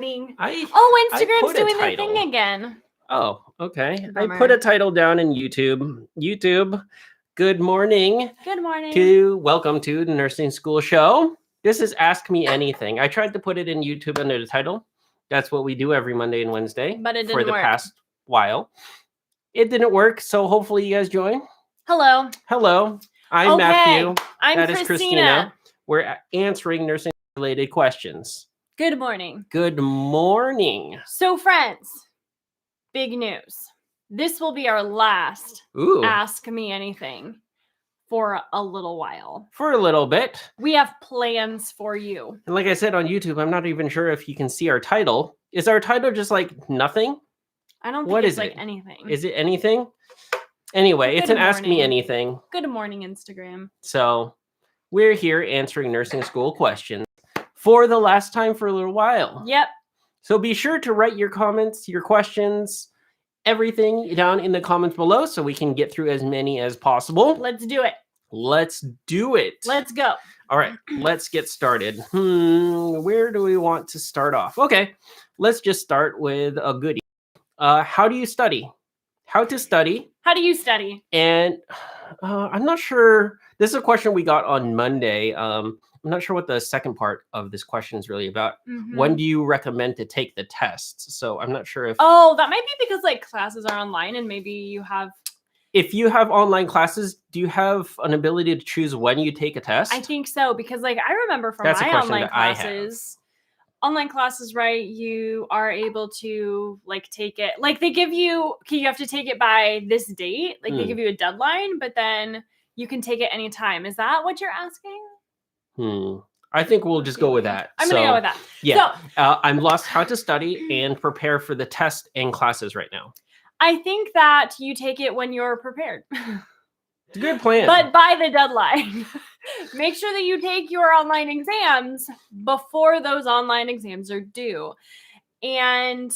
Instagram's doing their thing again. Oh, okay. Bummer. I put a title down in YouTube. YouTube, good morning. Good morning. Welcome to the Nursing School Show. This is Ask Me Anything. I tried to put it in YouTube under the title. That's what we do every Monday and Wednesday. But it didn't for the work. past while. It didn't work, so hopefully you guys join. Hello. I'm Matthew. I'm That is Christina. We're answering nursing-related questions. Good morning. Good morning. So, friends, big news. This will be our last Ask Me Anything for a little while. For a little bit. We have plans for you. And like I said on YouTube, I'm not even sure if you can see our title. Is our title just like nothing? I don't think it's like anything. Is it anything? Anyway, it's an Ask Me Anything. Good morning, Instagram. So we're here answering nursing school questions for the last time for a little while. Yep. So be sure to write your comments, your questions, everything down in the comments below so we can get through as many as possible. Let's do it. Let's do it. Let's go. All right, let's get started. Where do we want to start off? Okay, let's just start with a goodie. How do you study? How to study. How do you study? And I'm not sure. This is a question we got on Monday. I'm not sure what the second part of this question is really about. Mm-hmm. When do you recommend to take the tests? So I'm not sure if... Oh, that might be because like classes are online and maybe you have... If you have online classes, do you have an ability to choose when you take a test? I think so, because like I remember from my online classes, right, you are able to like take it, like they give you, okay, you have to take it by this date, like they give you a deadline, but then you can take it anytime. Is that what you're asking? I think we'll just go with that. I'm gonna go with that. Yeah, so, I'm lost how to study and prepare for the test and classes right now. I think that you take it when you're prepared. It's a good plan. But by the deadline. Make sure that you take your online exams before those online exams are due. And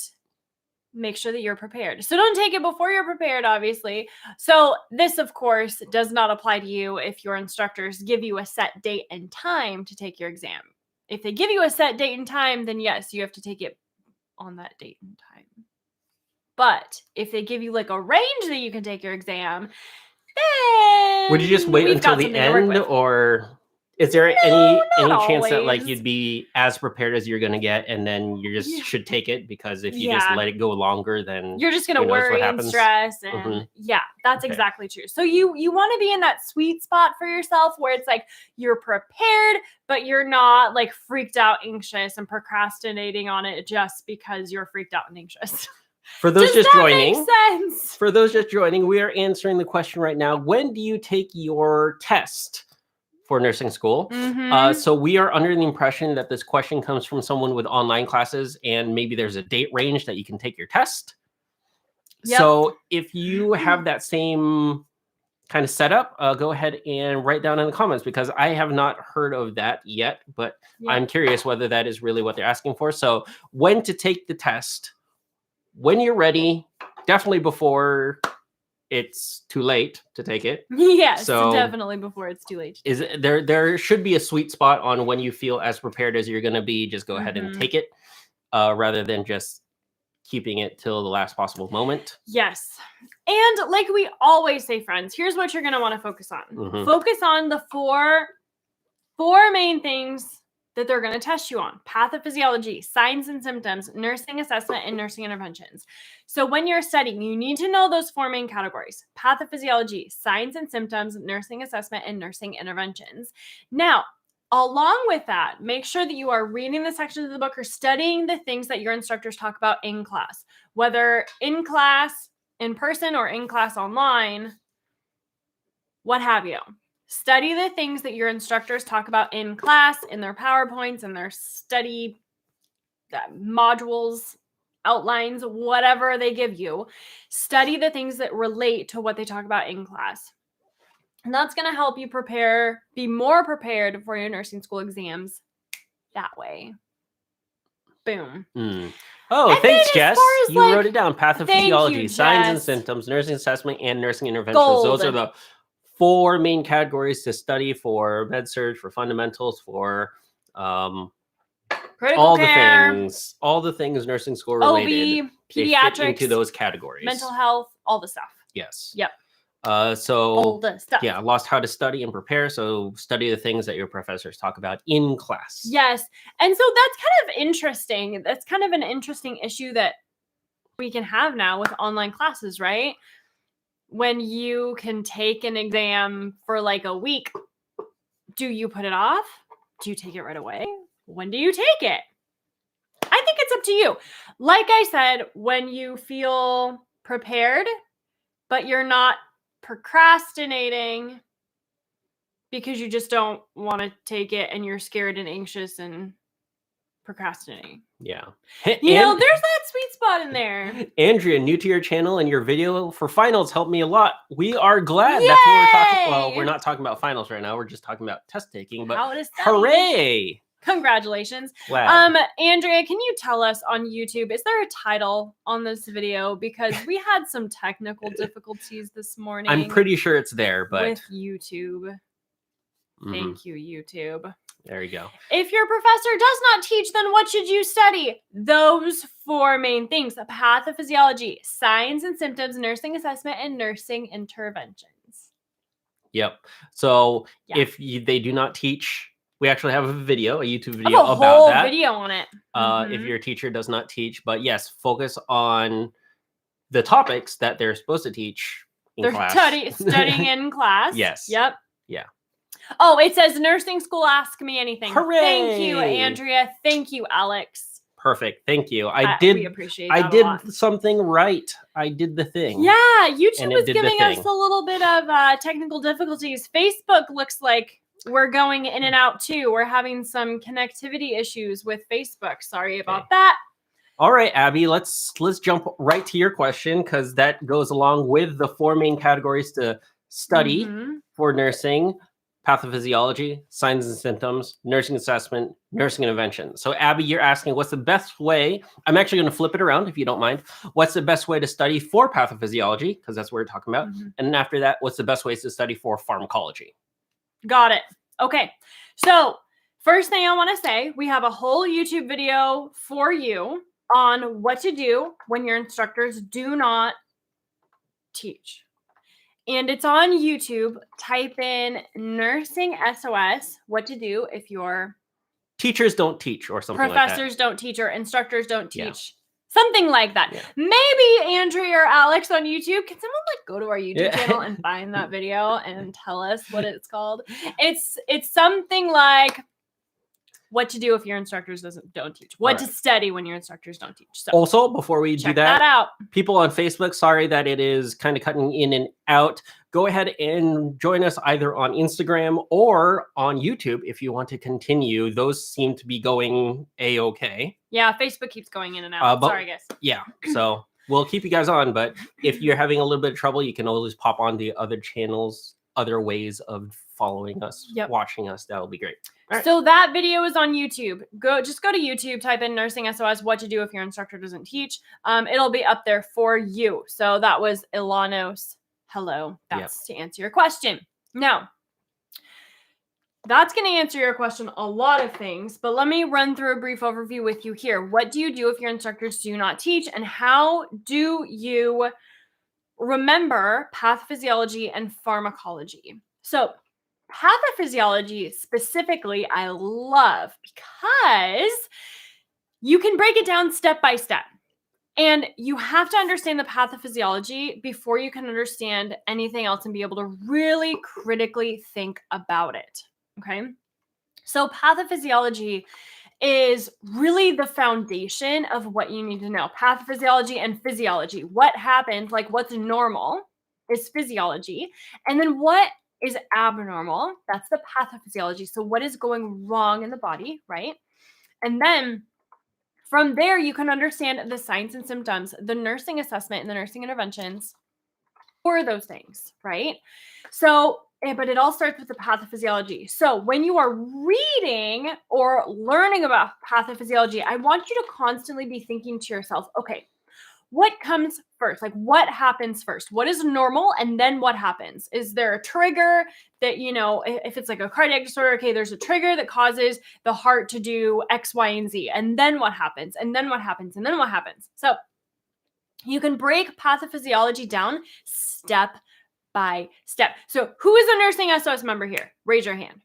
make sure that you're prepared. So don't take it before you're prepared, obviously. So this, of course, does not apply to you if your instructors give you a set date and time to take your exam. If they give you a set date and time, then yes, you have to take it on that date and time. But if they give you like a range that you can take your exam, then would you just wait until the end, or is there any chance that like you'd be as prepared as you're going to get, and then you just should take it, because if you just let it go longer, then you're just going to worry and stress, and that's exactly true. So you want to be in that sweet spot for yourself where it's like you're prepared, but you're not like freaked out, anxious, and procrastinating on it just because you're freaked out and anxious. For those just joining, we are answering the question right now. When do you take your test for nursing school? So we are under the impression that this question comes from someone with online classes, and maybe there's a date range that you can take your test. Yep. So if you have that same kind of setup, go ahead and write down in the comments, because I have not heard of that yet, but I'm curious whether that is really what they're asking for. So when to take the test, when you're ready, definitely before it's too late to take it. Yes, so definitely before it's too late. Is it, there should be a sweet spot on when you feel as prepared as you're going to be. Just go ahead and take it, rather than just keeping it till the last possible moment. Yes. And like we always say, friends, here's what you're going to want to focus on. Focus on the four main things that they're going to test you on: pathophysiology, signs and symptoms, nursing assessment, and nursing interventions. So when you're studying, you need to know those four main categories: pathophysiology, signs and symptoms, nursing assessment, and nursing interventions. Now, along with that, make sure that you are reading the sections of the book or studying the things that your instructors talk about in class, whether in class, in person, or in class online, what have you. Study the things that your instructors talk about in class, in their PowerPoints, in their study modules, outlines, whatever they give you. Study the things that relate to what they talk about in class. And that's going to help you be more prepared for your nursing school exams that way. Boom. Oh, and thanks, Jess. You wrote it down. Pathophysiology, signs and symptoms, nursing assessment, and nursing interventions. Those are the four main categories to study for med surg, for fundamentals, for critical care, all the things nursing school related, OB, pediatrics, they fit into those categories. mental health, all the stuff. Yes. Yep. So all the stuff. Yeah, lost how to study and prepare. So study the things that your professors talk about in class. Yes. And so that's kind of interesting. That's kind of an interesting issue that we can have now with online classes, right? When you can take an exam for like a week, do you put it off? Do you take it right away? When do you take it? I think it's up to you. Like I said, when you feel prepared, but you're not procrastinating because you just don't want to take it and you're scared and anxious and procrastinating. Yeah. There's that sweet spot in there. Andrea, new to your channel, and your video for finals helped me a lot. We are glad. Yay! That's what we're talking. Well, we're not talking about finals right now. We're just talking about test taking, but hooray! Congratulations. Glad. Andrea, can you tell us on YouTube, is there a title on this video? Because we had some technical difficulties this morning. I'm pretty sure it's there, but with YouTube. Thank you, YouTube. There you go. If your professor does not teach, then what should you study? Those 4 main things: pathophysiology, signs and symptoms, nursing assessment, and nursing interventions. Yep. So if they do not teach, we actually have a video, a YouTube video about that. A whole video on it. If your teacher does not teach, but yes, focus on the topics that they're supposed to teach in class. Studying in class. Yes. Yep. Yeah. Oh, it says nursing school, ask me anything. Hooray! Thank you, Andrea. Thank you, Alex. Perfect. Thank you. We appreciate that I did something right. I did the thing. Yeah, YouTube was giving us a little bit of technical difficulties. Facebook looks like we're going in and out too. We're having some connectivity issues with Facebook. Sorry about that. All right, Abby, let's jump right to your question, because that goes along with the 4 main categories to study for nursing: pathophysiology, signs and symptoms, nursing assessment, nursing intervention. So Abby, you're asking, what's the best way? I'm actually going to flip it around if you don't mind. What's the best way to study for pathophysiology? Because that's what we're talking about. And then after that, what's the best ways to study for pharmacology? Got it. Okay. So first thing I want to say, we have a whole YouTube video for you on what to do when your instructors do not teach. And it's on YouTube. Type in nursing SOS, what to do if your teachers don't teach or something like that. Professors don't teach or instructors don't teach. Yeah. Something like that. Yeah. Maybe Andrea or Alex on YouTube. Can someone go to our YouTube channel and find that video and tell us what it's called? It's something like what to do if your instructors don't teach. What to study when your instructors don't teach. So also, before we do that out. People on Facebook, sorry that it is kind of cutting in and out. Go ahead and join us either on Instagram or on YouTube if you want to continue. Those seem to be going A-okay. Yeah, Facebook keeps going in and out. Sorry, guys. Yeah, so we'll keep you guys on. But if you're having a little bit of trouble, you can always pop on the other channels, other ways of following us, watching us. That'll be great. Right. So that video is on YouTube. Just go to YouTube, type in nursing SOS, what to do if your instructor doesn't teach. It'll be up there for you. So that was Ilanos. Hello. That's to answer your question. Now, that's going to answer your question a lot of things, but let me run through a brief overview with you here. What do you do if your instructors do not teach, and how do you remember pathophysiology and pharmacology? So pathophysiology specifically, I love because you can break it down step by step. And you have to understand the pathophysiology before you can understand anything else and be able to really critically think about it. Okay? So pathophysiology is really the foundation of what you need to know. Pathophysiology and physiology. What happens, like what's normal is physiology. And then what is abnormal, that's the pathophysiology. So what is going wrong in the body, right? And then from there, you can understand the signs and symptoms, the nursing assessment and the nursing interventions for those things, right? So, but it all starts with the pathophysiology. So when you are reading or learning about pathophysiology, I want you to constantly be thinking to yourself, okay, what comes first? Like what happens first? What is normal? And then what happens? Is there a trigger that, if it's like a cardiac disorder, okay, there's a trigger that causes the heart to do X, Y, and Z. And then what happens? And then what happens? And then what happens? So you can break pathophysiology down step by step. So who is a nursing SOS member here? Raise your hand.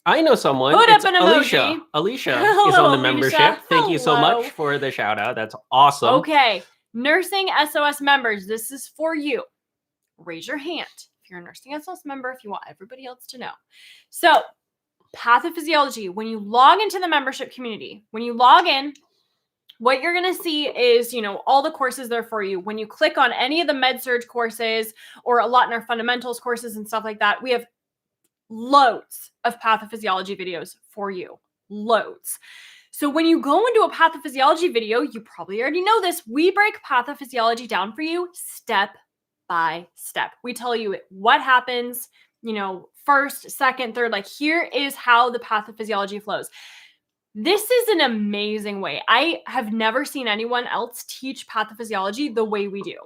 I know someone. Put it's up an emoji. Alicia Hello, is on the Alicia. membership. Thank you so Hello. much for the shout out. That's awesome. Okay. Nursing SOS members, this is for you. Raise your hand if you're a nursing SOS member, if you want everybody else to know. So pathophysiology, when you log into the membership community, when you log in, what you're going to see is, all the courses there for you. When you click on any of the med-surg courses or a lot in our fundamentals courses and stuff like that, we have loads of pathophysiology videos for you. Loads. So when you go into a pathophysiology video, you probably already know this. We break pathophysiology down for you step by step. We tell you what happens, first, second, third, like here is how the pathophysiology flows. This is an amazing way. I have never seen anyone else teach pathophysiology the way we do.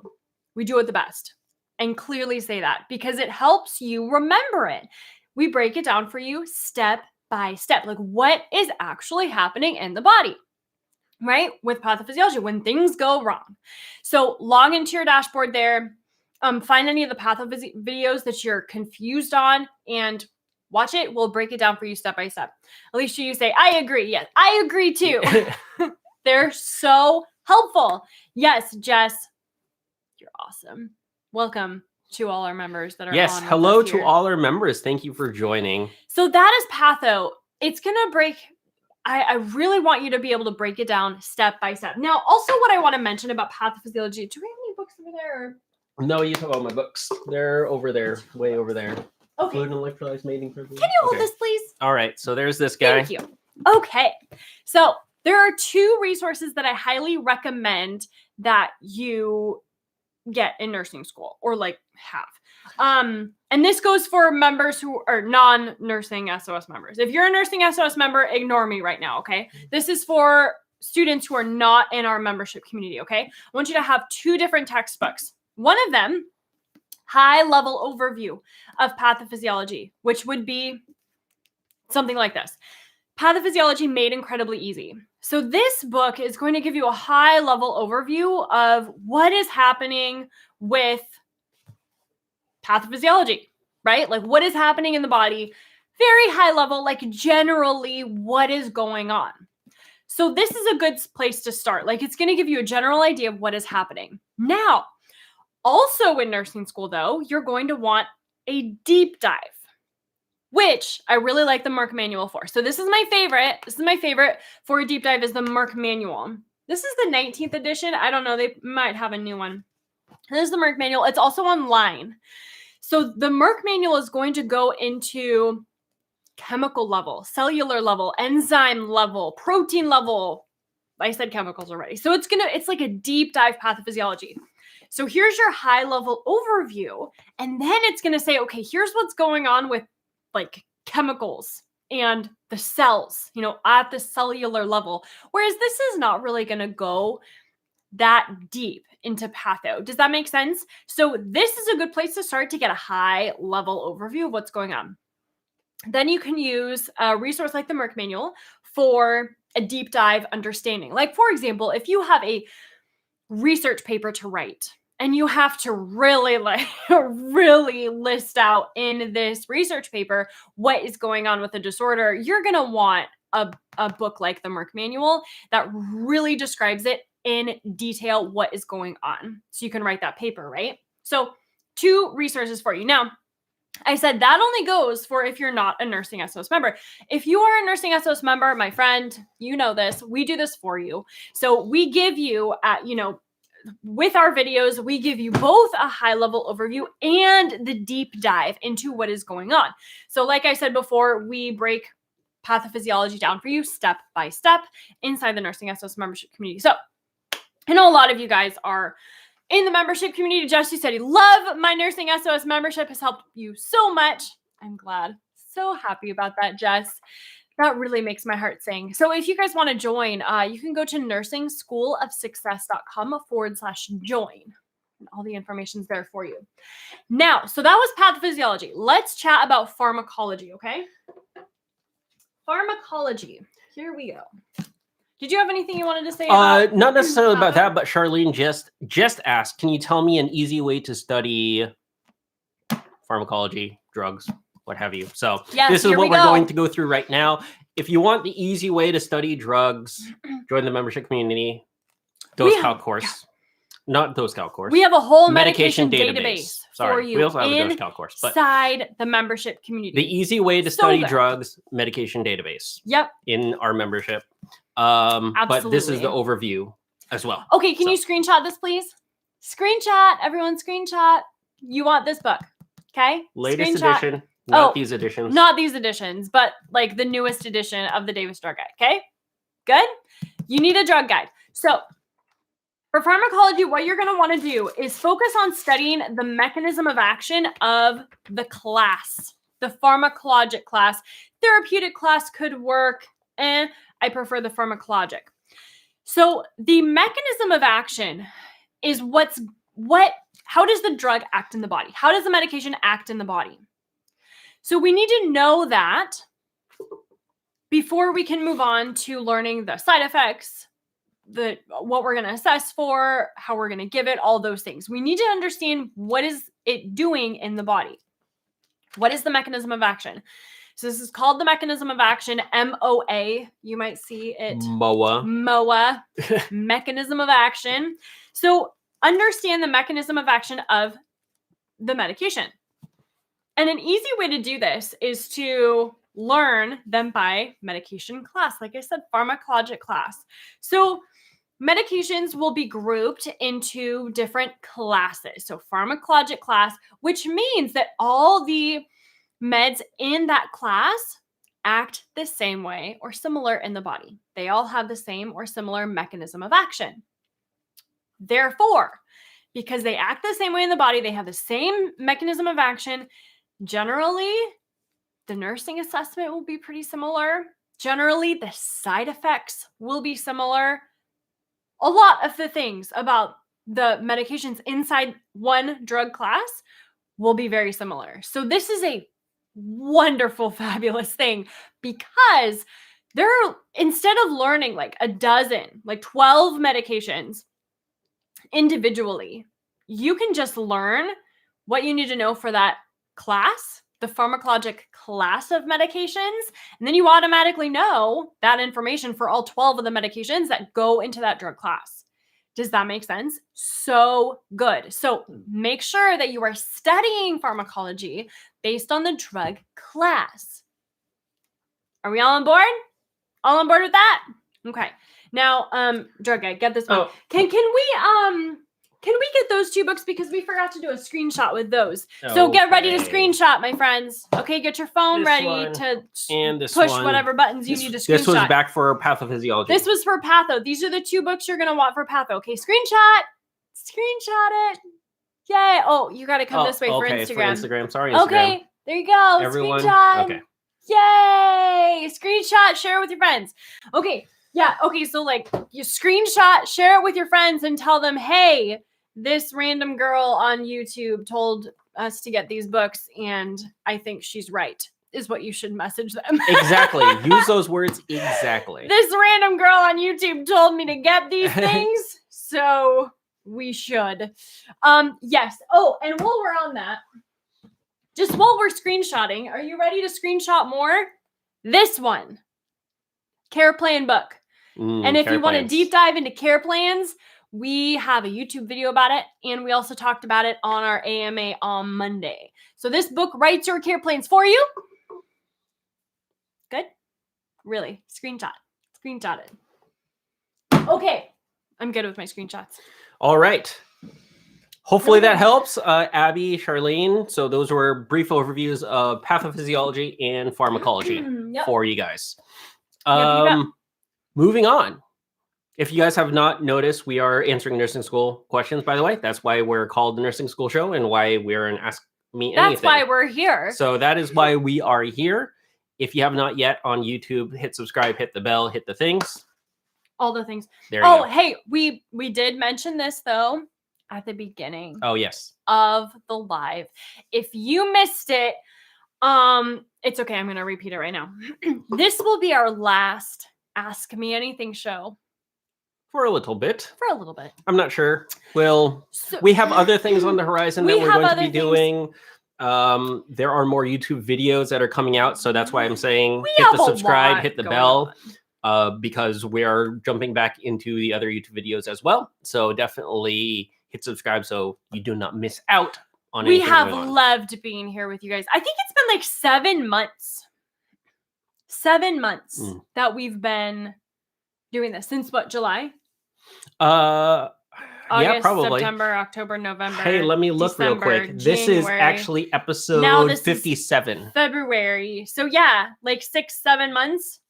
We do it the best, and clearly say that because it helps you remember it. We break it down for you step by step, like what is actually happening in the body, right? With pathophysiology, when things go wrong. So log into your dashboard there, find any of the pathophys videos that you're confused on and watch it. We'll break it down for you step by step. Alicia, you say, I agree. Yes, I agree too. They're so helpful. Yes, Jess, you're awesome. Welcome to all our members that are Yes, on hello to all our members. Thank you for joining. So that is patho. It's going to break. I really want you to be able to break it down step by step. Now, also what I want to mention about pathophysiology, do we have any books over there? No, you talk about my books. They're over there, way over there. Okay. Fluid and electrolytes mating protein. Can you hold this, please? All right, so there's this guy. Thank you. Okay. So there are 2 resources that I highly recommend that you get in nursing school or have. And this goes for members who are non-nursing SOS members. If you're a nursing SOS member, ignore me right now, okay? This is for students who are not in our membership community, okay? I want you to have 2 different textbooks. One of them, high-level overview of pathophysiology, which would be something like this. Pathophysiology made incredibly easy. So this book is going to give you a high-level overview of what is happening with pathophysiology, right? Like what is happening in the body, very high level, like generally what is going on. So this is a good place to start. Like it's going to give you a general idea of what is happening. Now, also in nursing school though, you're going to want a deep dive, which I really like the Merck manual for. So this is my favorite. This is my favorite for a deep dive is the Merck manual. This is the 19th edition. I don't know. They might have a new one. This is the Merck manual. It's also online. So the Merck manual is going to go into chemical level, cellular level, enzyme level, protein level. I said chemicals already. So it's like a deep dive pathophysiology. So here's your high level overview. And then it's going to say, okay, here's what's going on with like chemicals and the cells, at the cellular level. Whereas this is not really going to go that deep into patho. Does that make sense? So this is a good place to start to get a high level overview of what's going on. Then you can use a resource like the Merck manual for a deep dive understanding. Like for example, if you have a research paper to write and you have to really really list out in this research paper what is going on with the disorder, you're going to want a book like the Merck manual that really describes it in detail what is going on. So you can write that paper, right? So 2 resources for you. Now, I said that only goes for if you're not a nursing SOS member. If you are a nursing SOS member, my friend, you know this, we do this for you. So we give you, with our videos, we give you both a high level overview and the deep dive into what is going on. So like I said before, we break pathophysiology down for you step by step inside the nursing SOS membership community. So I know a lot of you guys are in the membership community. Jesse said he loved my nursing SOS membership, has helped you so much. I'm glad. So happy about that, Jess. That really makes my heart sing. So if you guys want to join, you can go to nursingschoolofsuccess.com/join. And all the information's there for you. Now, so that was pathophysiology. Let's chat about pharmacology, okay? Pharmacology. Here we go. Did you have anything you wanted to say about not necessarily about that, but Charlene just asked, can you tell me an easy way to study pharmacology, drugs, what have you? So yes, this is what we're going to go through right now. If you want the easy way to study drugs, join the membership community. DoseCalc course. Yeah. Not DoseCalc course. We have a whole medication database for you. We also have a DoseCalc course. But inside the membership community. The easy way to study drugs, medication database. Yep. In our membership. But this is the overview as well. Okay, can you screenshot this, please? Screenshot. Everyone screenshot. You want this book. Okay? Latest edition. Not these editions. Not these editions, but like the newest edition of the Davis Drug Guide. Okay? Good? You need a drug guide. So for pharmacology, what you're going to want to do is focus on studying the mechanism of action of the class, the pharmacologic class. Therapeutic class could work, and I prefer the pharmacologic. So the mechanism of action is how does the drug act in the body? How does the medication act in the body? So we need to know that before we can move on to learning the side effects, what we're going to assess for, how we're going to give it, all those things. We need to understand what is it doing in the body. What is the mechanism of action? So this is called the mechanism of action, MOA. You might see it. MOA. Mechanism of action. So understand the mechanism of action of the medication. And an easy way to do this is to learn them by medication class. Like I said, pharmacologic class. So medications will be grouped into different classes. So pharmacologic class, which means that all the meds in that class act the same way or similar in the body. They all have the same or similar mechanism of action. Therefore, because they act the same way in the body, they have the same mechanism of action, generally, the nursing assessment will be pretty similar. Generally, the side effects will be similar. A lot of the things about the medications inside one drug class will be very similar. So this is a wonderful, fabulous thing because instead of learning like 12 medications individually, you can just learn what you need to know for that class, the pharmacologic class of medications, and then you automatically know that information for all 12 of the medications that go into that drug class. Does that make sense? So good. So make sure that you are studying pharmacology based on the drug class. Are we all on board? All on board with that? Okay. Now, drug guide, get this one. Oh. Can we get those two books because we forgot to do a screenshot with those. So get ready to screenshot, my friends. Okay, get your phone ready to push whatever buttons you need to screenshot. This was back for pathophysiology. This was for patho. These are the two books you're going to want for patho. Okay, screenshot it. Yay. Oh, you got to come this way for Instagram. For Instagram. Sorry, Instagram. Okay, there you go. Everyone. Screenshot. Okay. Yay. Screenshot, share it with your friends. Okay. Yeah. Okay. So like you screenshot, share it with your friends and tell them, hey, this random girl on YouTube told us to get these books and I think she's right, is what you should message them. Exactly. Use those words exactly. This random girl on YouTube told me to get these things, so we should. Yes. Oh, and while we're on that, just while we're screenshotting, are you ready to screenshot more? This one. Care plan book. And if you want to deep dive into care plans, we have a YouTube video about it, and we also talked about it on our AMA on Monday. So this book writes your care plans for you. Good? Really? Screenshot it. Okay. I'm good with my screenshots. All right. Hopefully that helps. Abby, Charlene. So those were brief overviews of pathophysiology and pharmacology for you guys. Moving on. If you guys have not noticed, we are answering nursing school questions, by the way. That's why we're called the Nursing School Show and why we're an Ask Me Anything. That's why we're here. So that is why we are here. If you have not yet on YouTube, hit subscribe, hit the bell, hit the things. All the things. There you go. Hey, we did mention this though at the beginning. Oh, yes. Of the live. If you missed it, it's okay. I'm going to repeat it right now. This will be our last Ask Me Anything show. For a little bit. For a little bit. I'm not sure. We have other things on the horizon that we're going to be doing. There are more YouTube videos that are coming out, so that's why I'm saying hit the subscribe, hit the bell, because we are jumping back into the other YouTube videos as well. So definitely hit subscribe so you do not miss out on anything. We have loved being here with you guys. I think it's been like 7 months. 7 months that we've been doing this. Since what, July? August, yeah, probably. September, October, November. Hey, let me look December, real quick. January. This is actually episode 57. February. So yeah, like 6-7 months.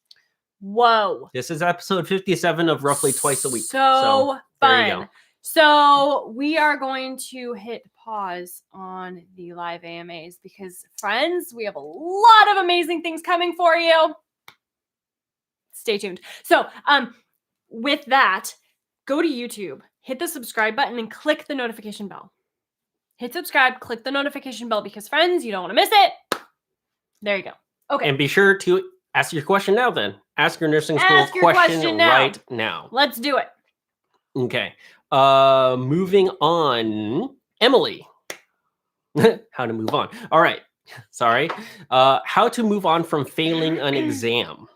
Whoa. This is episode 57 of roughly twice a week. So fun. There you go. So we are going to hit pause on the live AMAs because, friends, we have a lot of amazing things coming for you. Stay tuned. So with that, go to YouTube, hit the subscribe button, and click the notification bell. Hit subscribe, click the notification bell because, friends, you don't want to miss it. There you go. Okay. And be sure to ask your question now then. Ask your nursing school question right now. Let's do it. Okay. Moving on. Emily. How to move on. All right. Sorry. How to move on from failing an exam.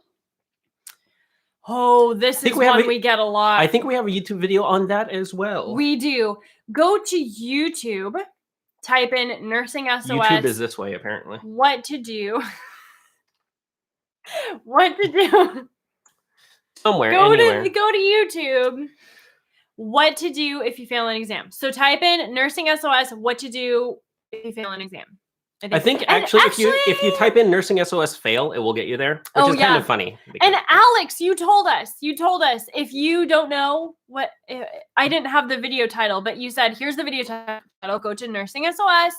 Oh, this is one we get a lot. I think we have a YouTube video on that as well. We do. Go to YouTube, type in Nursing SOS. YouTube is this way, apparently. What to do. What to do. Somewhere, anywhere. Go to YouTube. What to do if you fail an exam. So type in Nursing SOS, what to do if you fail an exam. I think actually if you type in Nursing SOS fail, it will get you there, which is kind of funny. And Alex, you told us if you don't know what, I didn't have the video title, but you said, here's the video title, go to Nursing SOS.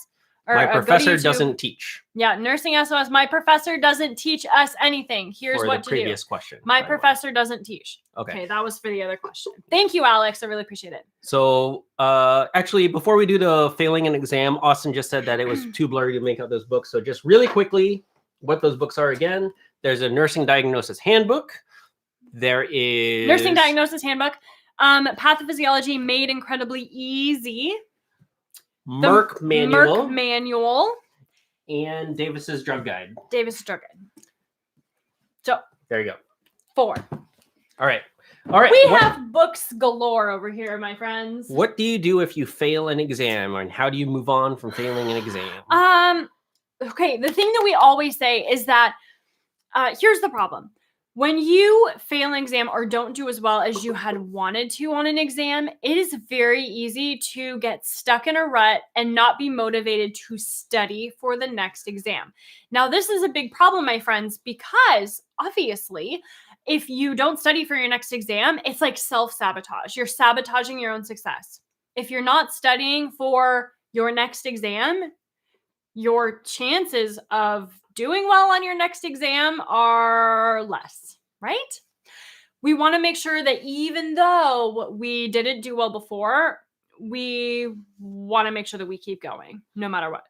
My professor doesn't teach. Yeah, Nursing SOS. My professor doesn't teach us anything. Here's what to do. Previous question. My professor doesn't teach. Okay, that was for the other question. Thank you, Alex. I really appreciate it. So, actually, before we do the failing an exam, Austin just said that it was too blurry to make out those books. So, just really quickly, what those books are again. There's a Nursing Diagnosis Handbook. There is Nursing Diagnosis Handbook. Pathophysiology made incredibly easy. Merck Manual. Merck Manual. And Davis's Drug Guide. Davis's Drug Guide. So. There you go. 4. All right. We have books galore over here, my friends. What do you do if you fail an exam? And how do you move on from failing an exam? Okay. The thing that we always say is that, here's the problem. When you fail an exam or don't do as well as you had wanted to on an exam, it is very easy to get stuck in a rut and not be motivated to study for the next exam. Now, this is a big problem, my friends, because obviously, if you don't study for your next exam, it's like self-sabotage. You're sabotaging your own success. If you're not studying for your next exam, your chances of doing well on your next exam are less, right? We want to make sure that even though we didn't do well before, we want to make sure that we keep going no matter what.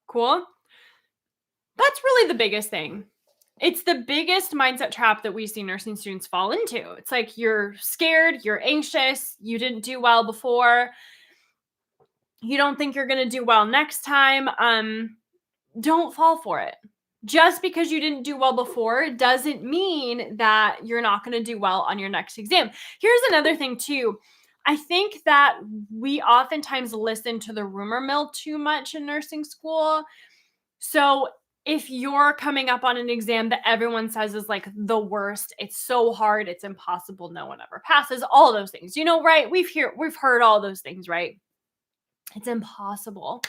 Cool? That's really the biggest thing. It's the biggest mindset trap that we see nursing students fall into. It's like you're scared, you're anxious, you didn't do well before. You don't think you're going to do well next time. Don't fall for it. Just because you didn't do well before doesn't mean that you're not going to do well on your next exam. Here's another thing too. I think that we oftentimes listen to the rumor mill too much in nursing school. So if you're coming up on an exam that everyone says is like the worst, it's so hard, it's impossible, no one ever passes, all those things, you know, right? We've heard all those things, right? It's impossible.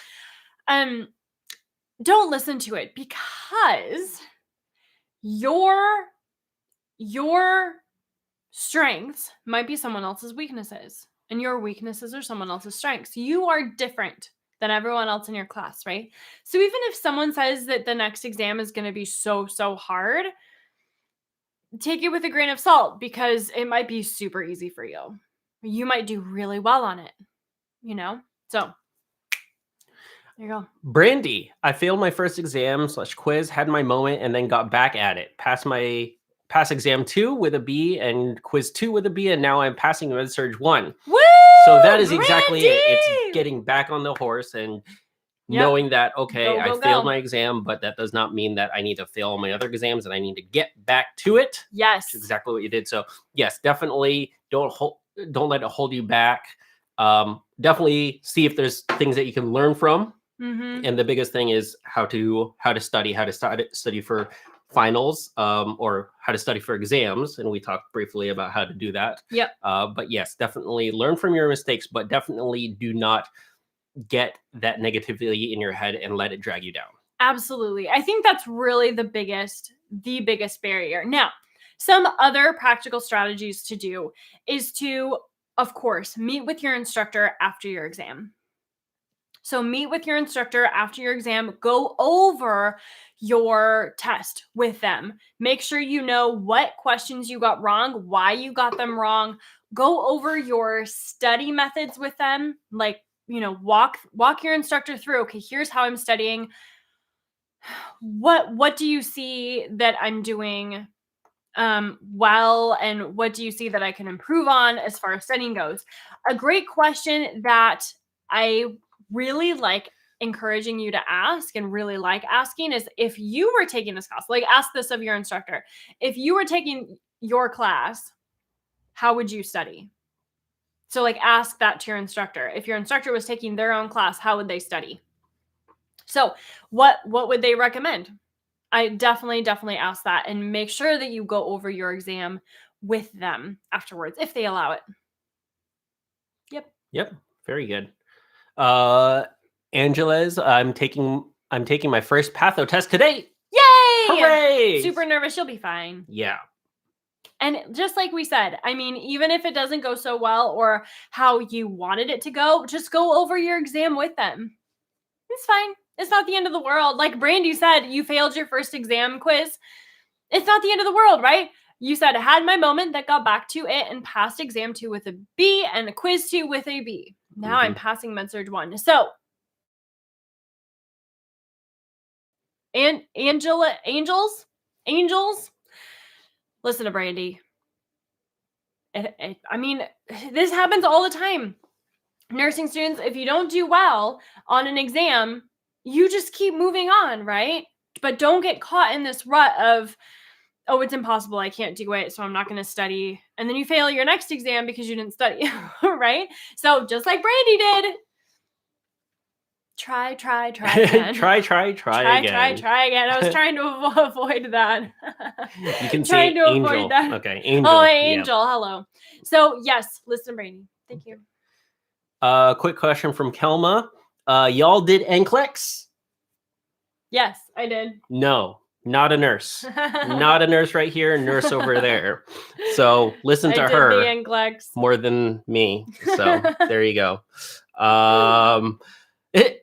Don't listen to it because your strengths might be someone else's weaknesses and your weaknesses are someone else's strengths. You are different. than everyone else in your class, right? So even if someone says that the next exam is going to be so hard, take it with a grain of salt because it might be super easy for you. You might do really well on it, So there you go. Brandy, I failed my first exam / quiz, had my moment, and then got back at it. Passed exam 2 with a B and quiz 2 with a B, and now I'm passing Med-Surg 1. Woo! So that is exactly it. Brandy! It's getting back on the horse and knowing that, okay, I failed my exam, but that does not mean that I need to fail my other exams and I need to get back to it. Yes. Which is exactly what you did. So yes, definitely don't let it hold you back. Definitely see if there's things that you can learn from. Mm-hmm. And the biggest thing is how to study for finals, or how to study for exams. And we talked briefly about how to do that. Yep. But yes, definitely learn from your mistakes, but definitely do not get that negativity in your head and let it drag you down. Absolutely. I think that's really the biggest barrier. Now, some other practical strategies to do is to, of course, meet with your instructor after your exam. So meet with your instructor after your exam, go over your test with them. Make sure you know what questions you got wrong, why you got them wrong. Go over your study methods with them. Like, walk your instructor through, okay, here's how I'm studying. What do you see that I'm doing well, and what do you see that I can improve on as far as studying goes? A great question that I really like encouraging you to ask and really like asking is, if you were taking this class, like ask this of your instructor. If you were taking your class, how would you study? So like ask that to your instructor. If your instructor was taking their own class, how would they study? So what would they recommend? I definitely ask that, and make sure that you go over your exam with them afterwards if they allow it. Yep. Very good. Angela's, I'm taking my first patho test today. Yay! Hooray! Super nervous. You'll be fine. Yeah. And just like we said, I mean, even if it doesn't go so well or how you wanted it to go, just go over your exam with them. It's fine. It's not the end of the world. Like Brandy said, you failed your first exam quiz. It's not the end of the world, right? You said, I had my moment, that got back to it, and passed exam 2 with a B and a quiz 2 with a B. Now I'm passing Med-Surg 1. So, and angels, listen to Brandy. I mean, this happens all the time. Nursing students, if you don't do well on an exam, you just keep moving on, right? But don't get caught in this rut of, oh, it's impossible, I can't do it, so I'm not going to study. And then you fail your next exam because you didn't study, right? So just like Brandy did, try again. try again. Try again. I was trying to avoid that. You can say Angel. Okay, Angel. Oh, Angel. Yep. Hello. So yes, listen, Brandy. Thank you. Quick question from Kelma. Y'all did NCLEX? Yes, I did. No, not a nurse. Not a nurse right here, nurse over there. So listen to her the NCLEX more than me. So there you go.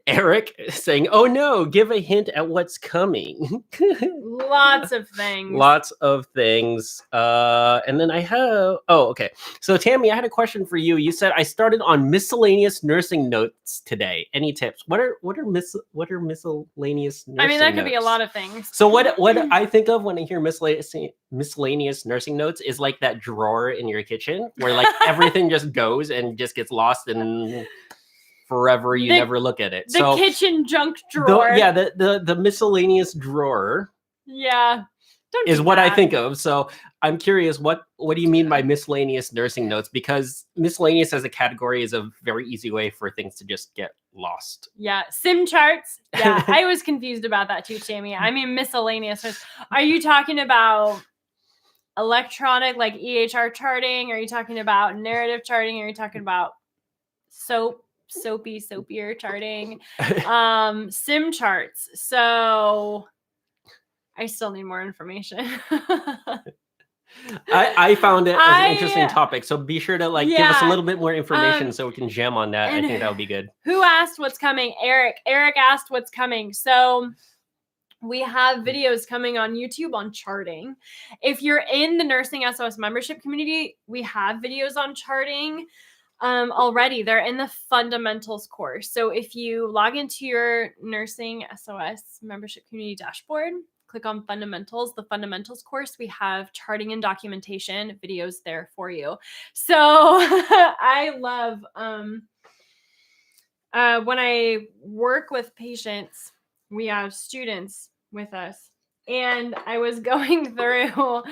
Eric saying, "Oh no, give a hint at what's coming." Lots of things. And then I have, okay. So Tammy, I had a question for you. You said I started on miscellaneous nursing notes today. Any tips? What are miscellaneous nursing I mean, that could notes? be a lot of things. So what I think of when I hear miscellaneous nursing notes is like that drawer in your kitchen where like everything just goes and just gets lost in forever. You never look at it. The kitchen junk drawer. The miscellaneous drawer. Yeah. Is what I think of. So I'm curious, what do you mean by miscellaneous nursing notes? Because miscellaneous as a category is a very easy way for things to just get lost. Yeah. Sim charts. Yeah. I was confused about that too, Tammy. I mean, miscellaneous. Are you talking about electronic, like EHR charting? Are you talking about narrative charting? Are you talking about soapier charting? Sim charts. So I still need more information. I found it as an interesting topic. So be sure to give us a little bit more information so we can jam on that. I think that would be good. Who asked what's coming? Eric. Eric asked what's coming. So we have videos coming on YouTube on charting. If you're in the Nursing SOS membership community, we have videos on charting already. They're in the fundamentals course. So if you log into your Nursing SOS membership community dashboard, click on fundamentals, the fundamentals course, we have charting and documentation videos there for you. So I love when I work with patients, we have students with us, and I was going through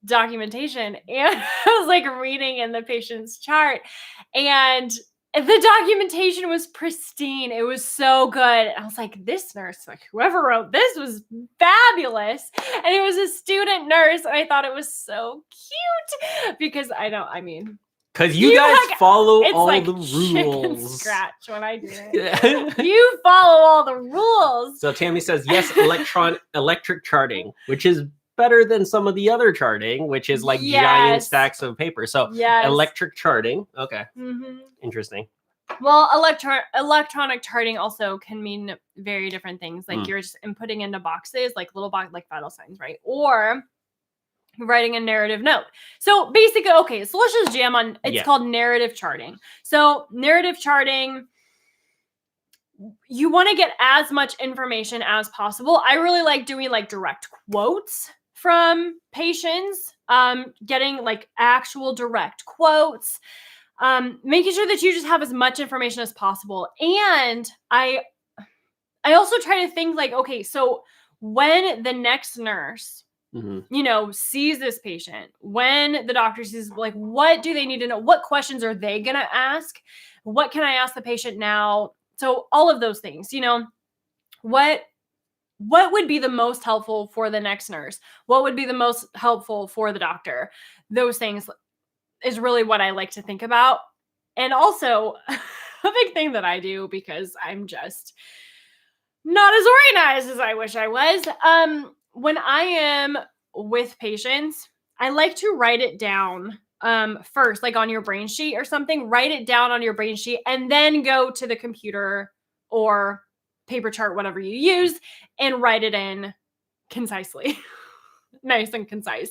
documentation, and I was reading in the patient's chart, and the documentation was pristine. It was so good. I was like, this nurse, whoever wrote this was fabulous. And it was a student nurse, and I thought it was so cute because because you guys follow all the rules. Scratch when I do it. You follow all the rules. So Tammy says, yes, electric charting, which is better than some of the other charting, which is giant stacks of paper. So electric charting. Okay. Mm-hmm. Interesting. Well, electronic charting also can mean very different things. You're just inputting into boxes, little box, vital signs, right? Or writing a narrative note. So basically, okay, so let's just jam on, it's called narrative charting. So narrative charting, you want to get as much information as possible. I really like doing direct quotes from patients, getting actual direct quotes, making sure that you just have as much information as possible. And I also try to think okay, so when the next nurse sees this patient, when the doctor sees, what do they need to know? What questions are they going to ask? What can I ask the patient now? So all of those things, what would be the most helpful for the next nurse? What would be the most helpful for the doctor? Those things is really what I like to think about. And also a big thing that I do, because I'm just not as organized as I wish I was. When I am with patients, I like to write it down first, on your brain sheet or something. Write it down on your brain sheet and then go to the computer or paper chart, whatever you use, and write it in concisely. Nice and concise.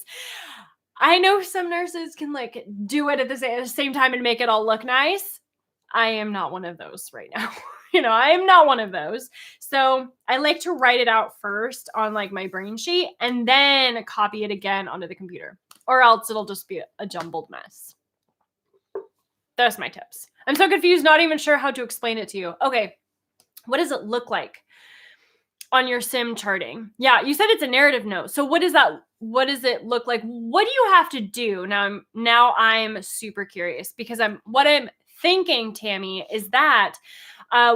I know some nurses can do it at the same time and make it all look nice. I am not one of those right now. I am not one of those. So I like to write it out first on my brain sheet and then copy it again onto the computer, or else it'll just be a jumbled mess. That's my tips. I'm so confused, not even sure how to explain it to you. Okay. What does it look like on your sim charting? Yeah, you said it's a narrative note. So what does it look like? What do you have to do? Now I'm super curious, because what I'm thinking, Tammy, is that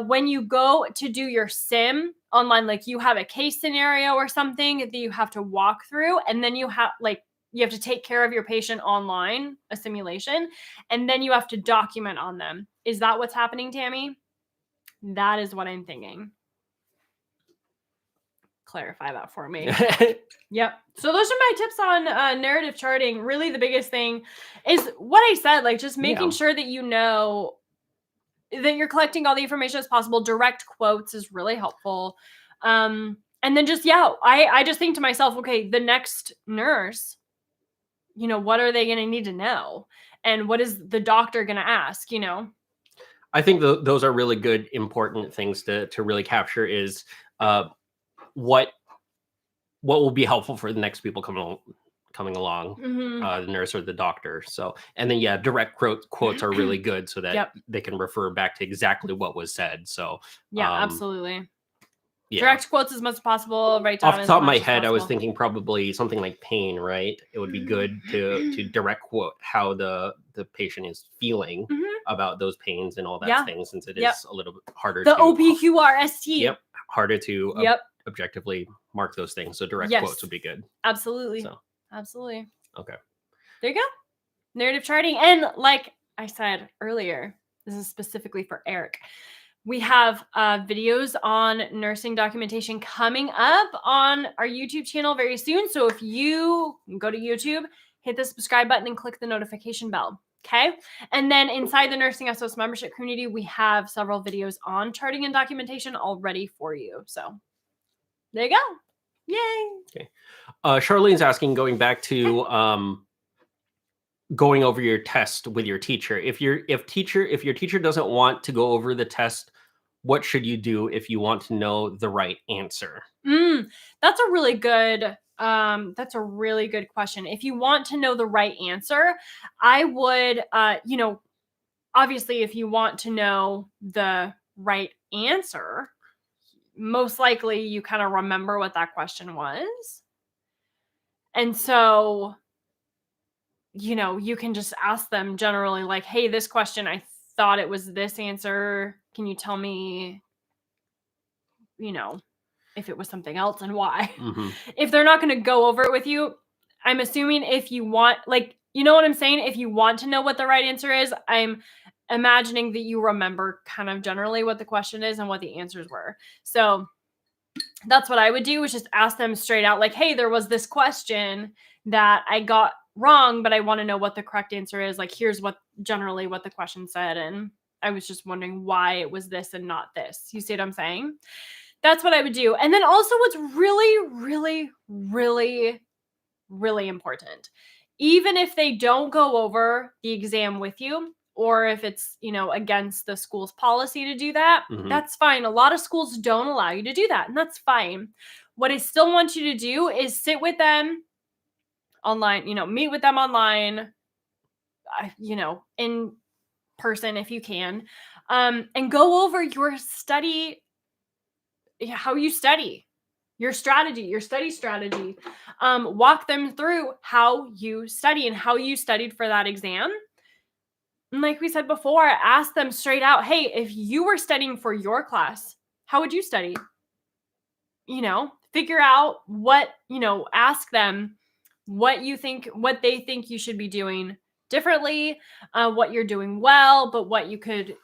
when you go to do your sim online, you have a case scenario or something that you have to walk through, and then you have to take care of your patient online, a simulation, and then you have to document on them. Is that what's happening, Tammy? That is what I'm thinking. Clarify that for me. Yep. So those are my tips on narrative charting. Really, the biggest thing is what I said, just making sure that that you're collecting all the information as possible. Direct quotes is really helpful. And then just, I just think to myself, okay, the next nurse, what are they going to need to know? And what is the doctor going to ask, I think those are really good, important things to really capture is what will be helpful for the next people coming along, the nurse or the doctor. So, and then direct quotes are really good so that they can refer back to exactly what was said. So absolutely. Yeah. Direct quotes as much as possible. Write down off the top of my head, I was thinking probably something like pain, right? It would be good to direct quote how the patient is feeling about those pains and all that thing, since it is a little bit harder the OPQRST. Yep. Harder to objectively mark those things. So direct quotes would be good. Absolutely. Absolutely. Okay. There you go. Narrative charting. And like I said earlier, this is specifically for Eric. We have videos on nursing documentation coming up on our YouTube channel very soon. So if you go to YouTube, hit the subscribe button and click the notification bell. Okay. And then inside the Nursing SOS membership community, we have several videos on charting and documentation already for you. So there you go. Yay. Okay. Charlene's asking, going back to going over your test with your teacher. If your teacher doesn't want to go over the test, what should you do if you want to know the right answer? That's a really good question. If you want to know the right answer, I would, obviously, if you want to know the right answer, most likely you kind of remember what that question was. And so, you can just ask them generally like, hey, this question, I thought it was this answer. Can you tell me, if it was something else and why? If they're not going to go over it with you, I'm assuming if you want, you know what I'm saying? If you want to know what the right answer is, I'm imagining that you remember kind of generally what the question is and what the answers were. So that's what I would do, is just ask them straight out, like, hey, there was this question that I got wrong, but I want to know what the correct answer is. Like, here's what the question said. And I was just wondering why it was this and not this. You see what I'm saying? That's what I would do. And then also what's really, really, really, really important, even if they don't go over the exam with you, or if it's, against the school's policy to do that, that's fine. A lot of schools don't allow you to do that, and that's fine. What I still want you to do is sit with them online, meet with them online, in person if you can, and go over your study, how you study, your strategy, your study strategy. Walk them through how you study and how you studied for that exam. And like we said before, ask them straight out, hey, if you were studying for your class, how would you study? Figure out what, ask them what they think you should be doing differently, what you're doing well, but what you could,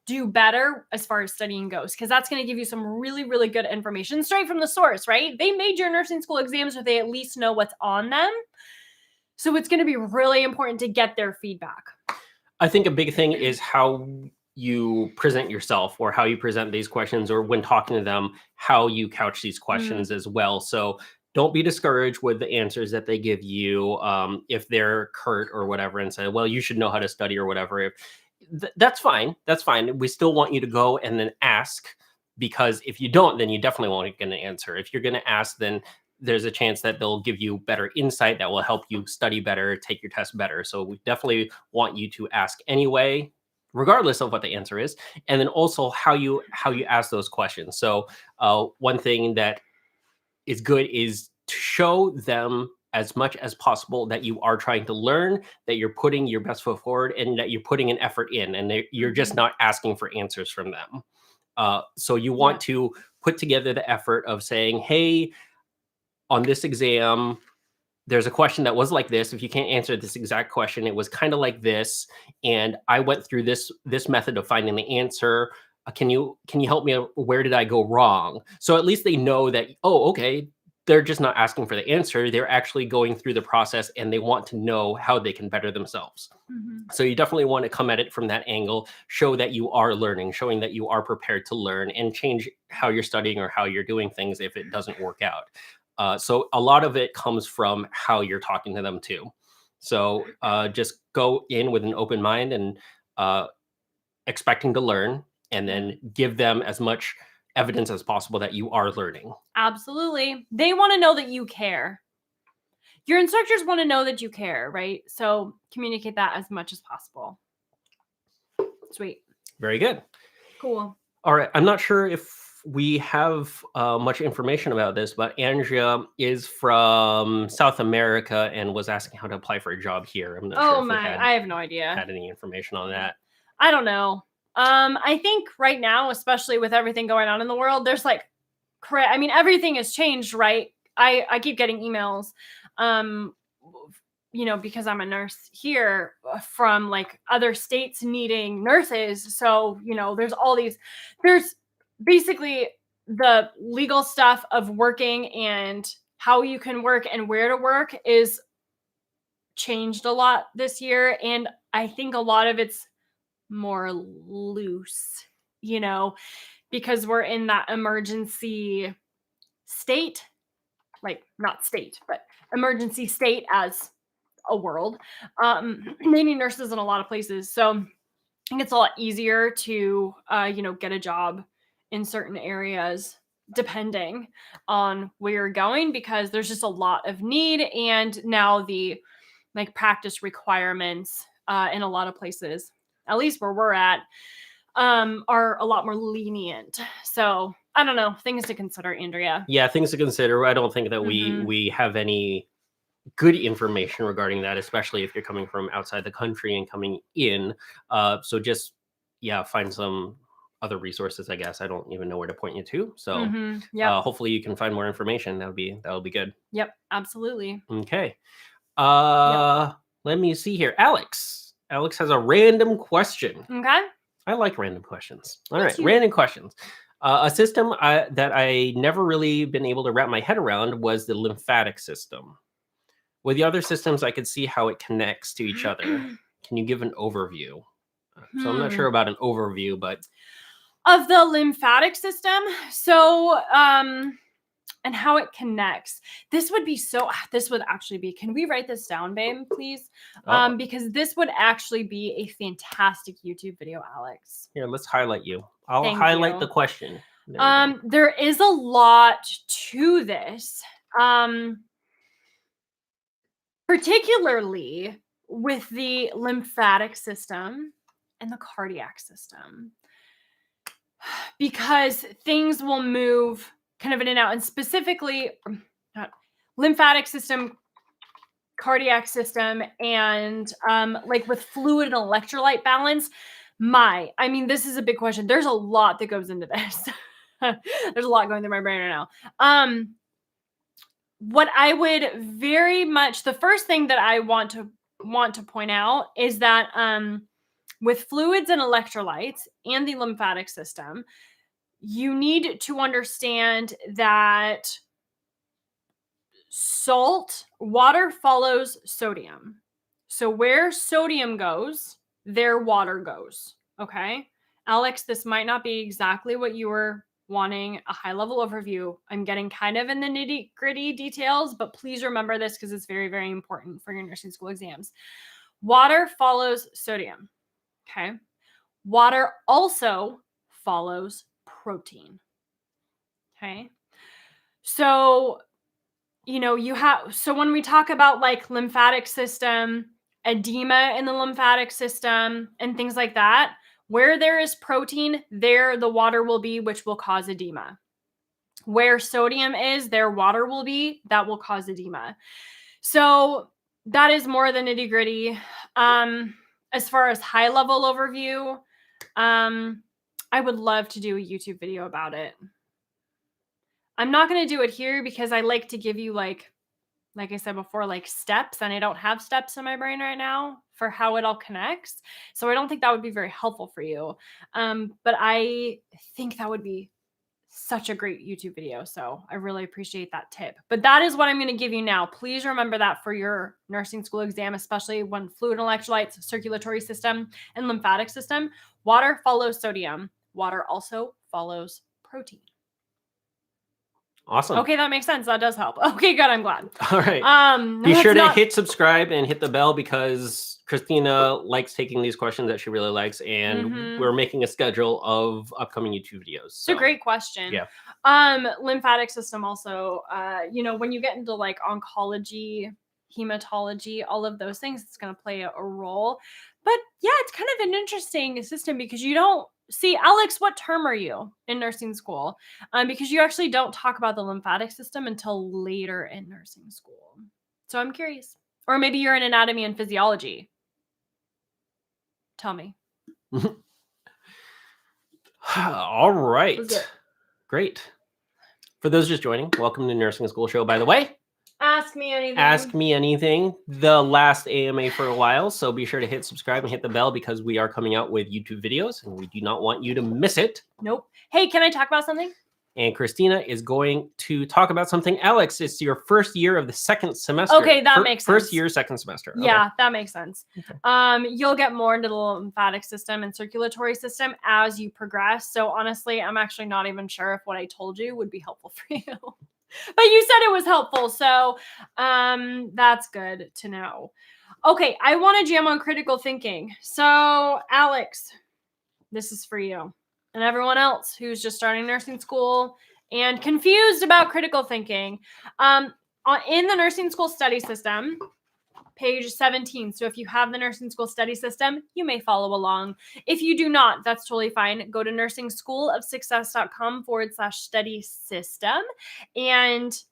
do better as far as studying goes. Because that's going to give you some really, really good information straight from the source, right? They made your nursing school exams so they at least know what's on them. So it's going to be really important to get their feedback. I think a big thing is how you present yourself, or how you present these questions, or when talking to them, how you couch these questions as well. So don't be discouraged with the answers that they give you, if they're curt or whatever, and say, well, you should know how to study or whatever. That's fine. That's fine. We still want you to go and then ask, because if you don't, then you definitely won't get an answer. If you're going to ask, then there's a chance that they'll give you better insight that will help you study better, take your test better. So we definitely want you to ask anyway, regardless of what the answer is. And then also how you ask those questions. So one thing that is good is to show them as much as possible that you are trying to learn, that you're putting your best foot forward, and that you're putting an effort in, and you're just not asking for answers from them. So you want to put together the effort of saying, hey, on this exam, there's a question that was like this. If you can't answer this exact question, it was kind of like this. And I went through this method of finding the answer. Can you help me? Where did I go wrong? So at least they know that, oh, okay, they're just not asking for the answer. They're actually going through the process, and they want to know how they can better themselves. So you definitely want to come at it from that angle, show that you are learning, showing that you are prepared to learn, and change how you're studying or how you're doing things if it doesn't work out. So a lot of it comes from how you're talking to them too. So just go in with an open mind and expecting to learn, and then give them as much evidence as possible that you are learning. Absolutely. They want to know that you care. Your instructors want to know that you care, right? So communicate that as much as possible. Sweet. Very good. Cool. All right. I'm not sure if we have much information about this, but Andrea is from South America and was asking how to apply for a job here. I'm not sure if we I have no idea. Had any information on that. I don't know. I think right now, especially with everything going on in the world, there's everything has changed, right? I keep getting emails, because I'm a nurse here, from like other states needing nurses. So, there's basically the legal stuff of working and how you can work and where to work is changed a lot this year. And I think a lot of it's more loose, because we're in that emergency state, like not state, but emergency state as a world. They need nurses in a lot of places. So I think it's a lot easier to, get a job in certain areas depending on where you're going, because there's just a lot of need. And now the like practice requirements in a lot of places, at least where we're at, are a lot more lenient. So I don't know, things to consider, Andrea. Yeah, things to consider. I don't think that we have any good information regarding that, especially if you're coming from outside the country and coming in. So just, find some other resources, I guess. I don't even know where to point you to. So hopefully you can find more information. That would be good. Yep, absolutely. Okay. Let me see here. Alex has a random question. Okay. I like random questions. All right, random questions. A system that I never really been able to wrap my head around was the lymphatic system. With the other systems, I could see how it connects to each other. Can you give an overview? So I'm not sure about an overview, but of the lymphatic system. So, and how it connects. This would actually be, can we write this down, babe, please? Because this would actually be a fantastic YouTube video, Alex. Here, let's highlight you. I'll highlight the question. There is a lot to this, particularly with the lymphatic system and the cardiac system, because things will move kind of in and out, and specifically lymphatic system, cardiac system, and like with fluid and electrolyte balance. This is a big question. There's a lot that goes into this. There's a lot going through my brain right now. What I would the first thing that I want to point out is that with fluids and electrolytes and the lymphatic system, you need to understand that water follows sodium. So where sodium goes, there water goes. Okay. Alex, this might not be exactly what you were wanting, a high level overview. I'm getting kind of in the nitty gritty details, but please remember this because it's very, very important for your nursing school exams. Water follows sodium. Okay. Water also follows protein. Okay. So, when we talk about like lymphatic system, edema in the lymphatic system and things like that, where there is protein, there the water will be, which will cause edema. Where sodium is, there water will be, that will cause edema. So that is more the nitty gritty. As far as high level overview, I would love to do a YouTube video about it. I'm not going to do it here because I like to give you like I said before, like steps, and I don't have steps in my brain right now for how it all connects. So I don't think that would be very helpful for you. But I think that would be such a great YouTube video. So I really appreciate that tip. But that is what I'm going to give you now. Please remember that for your nursing school exam, especially when fluid and electrolytes, circulatory system, and lymphatic system. Water follows sodium. Water also follows protein. Awesome. Okay, that makes sense. That does help. Okay, good. I'm glad. All right. Be sure to hit subscribe and hit the bell because Christina likes taking these questions that she really likes, and we're making a schedule of upcoming YouTube videos. So. It's a great question. Yeah. Lymphatic system also, when you get into like oncology, hematology, all of those things, it's going to play a role. But yeah, it's kind of an interesting system because you don't see, Alex, what term are you in nursing school? Because you actually don't talk about the lymphatic system until later in nursing school. So I'm curious. Or maybe you're in anatomy and physiology. Tell me. All right. Great. For those just joining, welcome to the Nursing School Show, by the way. Ask me anything. Ask Me Anything, the last AMA for a while. So be sure to hit subscribe and hit the bell because we are coming out with YouTube videos and we do not want you to miss it. Nope. Hey, can I talk about something? And Christina is going to talk about something. Alex, it's your first year of the second semester. Okay, that makes sense. First year, second semester. Okay. Yeah, that makes sense. Okay. You'll get more into the lymphatic system and circulatory system as you progress. So honestly, I'm actually not even sure if what I told you would be helpful for you. But you said it was helpful, so that's good to know. Okay, I want to jam on critical thinking. So, Alex, this is for you. And everyone else who's just starting nursing school and confused about critical thinking. In the nursing school study system, page 17. So if you have the nursing school study system, you may follow along. If you do not, that's totally fine. Go to nursingschoolofsuccess.com/study system and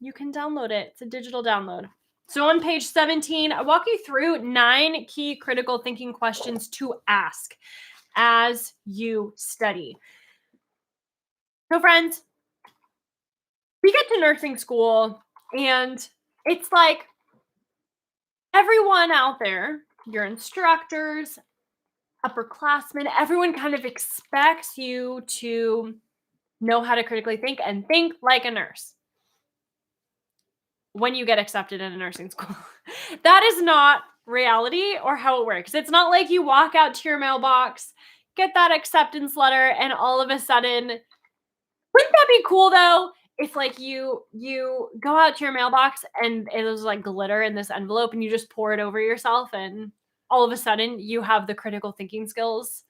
you can download it. It's a digital download. So on page 17, I walk you through 9 key critical thinking questions to ask as you study. So friends, we get to nursing school and it's like everyone out there, your instructors, upperclassmen, everyone kind of expects you to know how to critically think and think like a nurse when you get accepted in a nursing school. That is not reality or how it works. It's not like you walk out to your mailbox, get that acceptance letter, and all of a sudden, wouldn't that be cool though? If like you go out to your mailbox and it was like glitter in this envelope and you just pour it over yourself and all of a sudden you have the critical thinking skills.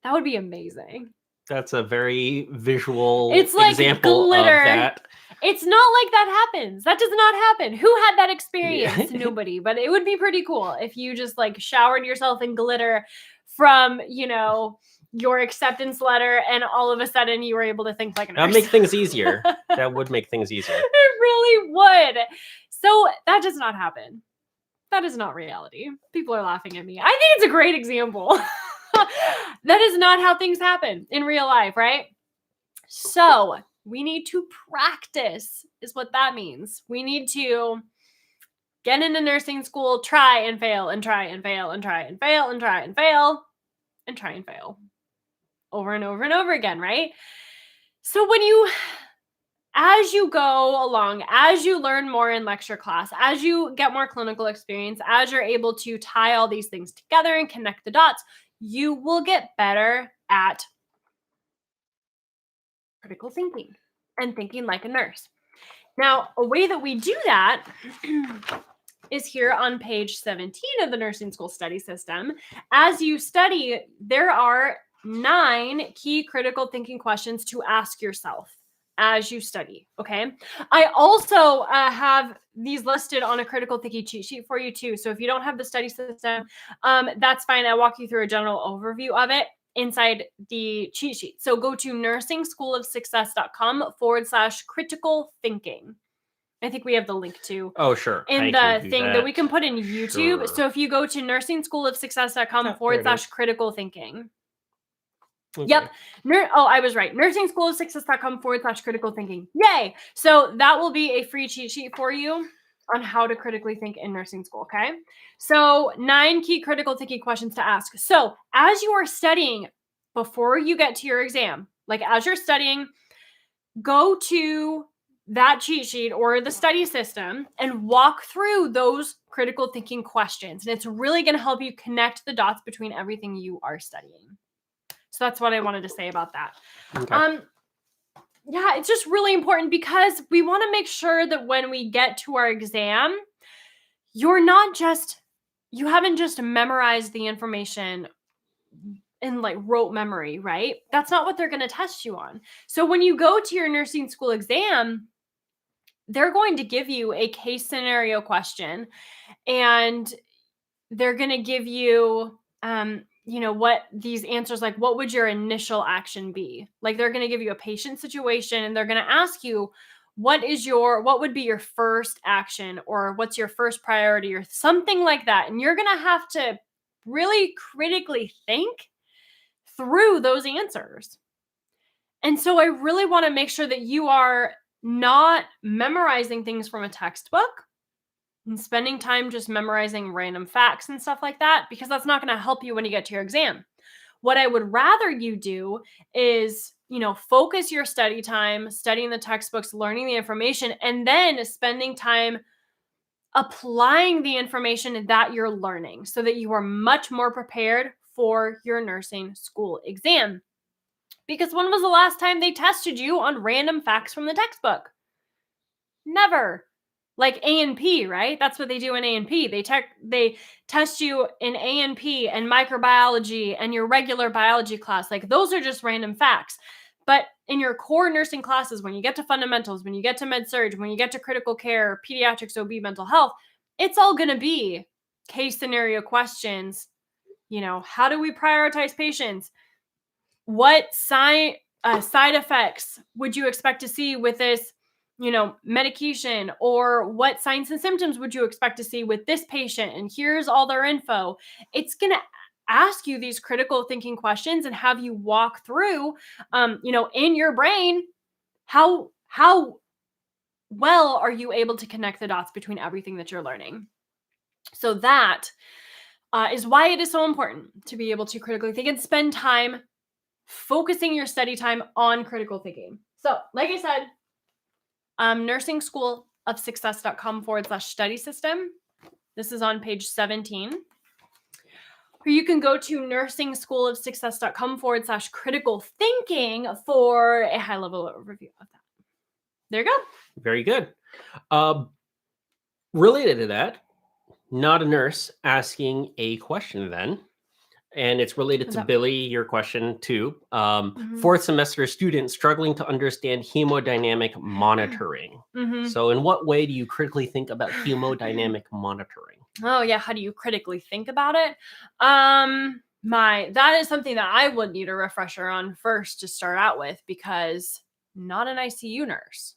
That would be amazing. That's a very visual it's like example glitter. Of that. It's not like that happens. That does not happen. Who had that experience? Yeah. Nobody. But it would be pretty cool if you just like showered yourself in glitter from, your acceptance letter and all of a sudden you were able to think like a nurse. That would make things easier. That would make things easier. It really would. So that does not happen. That is not reality. People are laughing at me. I think it's a great example. That is not how things happen in real life, right? So we need to practice is what that means. We need to get into nursing school, try and fail and try and fail and try and fail and try and fail and try and fail over and over and over again, right? So as you go along, as you learn more in lecture class, as you get more clinical experience, as you're able to tie all these things together and connect the dots, you will get better at critical thinking and thinking like a nurse. Now, a way that we do that is here on page 17 of the nursing school study system. As you study, there are 9 key critical thinking questions to ask yourself as you study, okay? I also have these listed on a critical thinking cheat sheet for you too. So if you don't have the study system, that's fine. I walk you through a general overview of it inside the cheat sheet. So go to nursingschoolofsuccess.com/critical thinking. I think we have the link to. Oh, sure. In the thing that we can put in YouTube. Sure. So if you go to nursingschoolofsuccess.com/critical thinking. Okay. Yep. I was right. nursingschoolofsuccess.com/critical thinking. Yay. So that will be a free cheat sheet for you on how to critically think in nursing school. Okay. So 9 key critical thinking questions to ask. So as you are studying before you get to your exam, like as you're studying, go to that cheat sheet or the study system and walk through those critical thinking questions. And it's really going to help you connect the dots between everything you are studying. So that's what I wanted to say about that. Okay. Yeah, it's just really important because we want to make sure that when we get to our exam, you haven't just memorized the information in like rote memory, right? That's not what they're going to test you on. So when you go to your nursing school exam, they're going to give you a case scenario question and they're going to give you, what these answers, like what would your initial action be? Like they're going to give you a patient situation and they're going to ask you, what would be your first action or what's your first priority or something like that. And you're going to have to really critically think through those answers. And so I really want to make sure that you are not memorizing things from a textbook and spending time just memorizing random facts and stuff like that, because that's not going to help you when you get to your exam. What I would rather you do is, focus your study time, studying the textbooks, learning the information, and then spending time applying the information that you're learning so that you are much more prepared for your nursing school exam. Because when was the last time they tested you on random facts from the textbook? Never. Like A&P, right? That's what they do in A&P. They test you in A&P and microbiology and your regular biology class. Like those are just random facts. But in your core nursing classes, when you get to fundamentals, when you get to med surg, when you get to critical care, pediatrics, OB, mental health, it's all going to be case scenario questions. How do we prioritize patients? What side effects would you expect to see with this, medication? Or what signs and symptoms would you expect to see with this patient? And here's all their info. It's going to ask you these critical thinking questions and have you walk through, in your brain, how well are you able to connect the dots between everything that you're learning? So that is why it is so important to be able to critically think and spend time focusing your study time on critical thinking. So, like I said, nursingSchoolOfSuccess.com/study system. This is on page 17. Or you can go to nursingSchoolOfSuccess.com/critical thinking for a high level overview of that. There you go. Very good. Related to that, not a nurse asking a question then. And it's related to Billy, your question too. Fourth semester student struggling to understand hemodynamic monitoring. So in what way do you critically think about hemodynamic monitoring? Oh yeah, how do you critically think about it? That is something that I would need a refresher on first to start out with, because not an ICU nurse.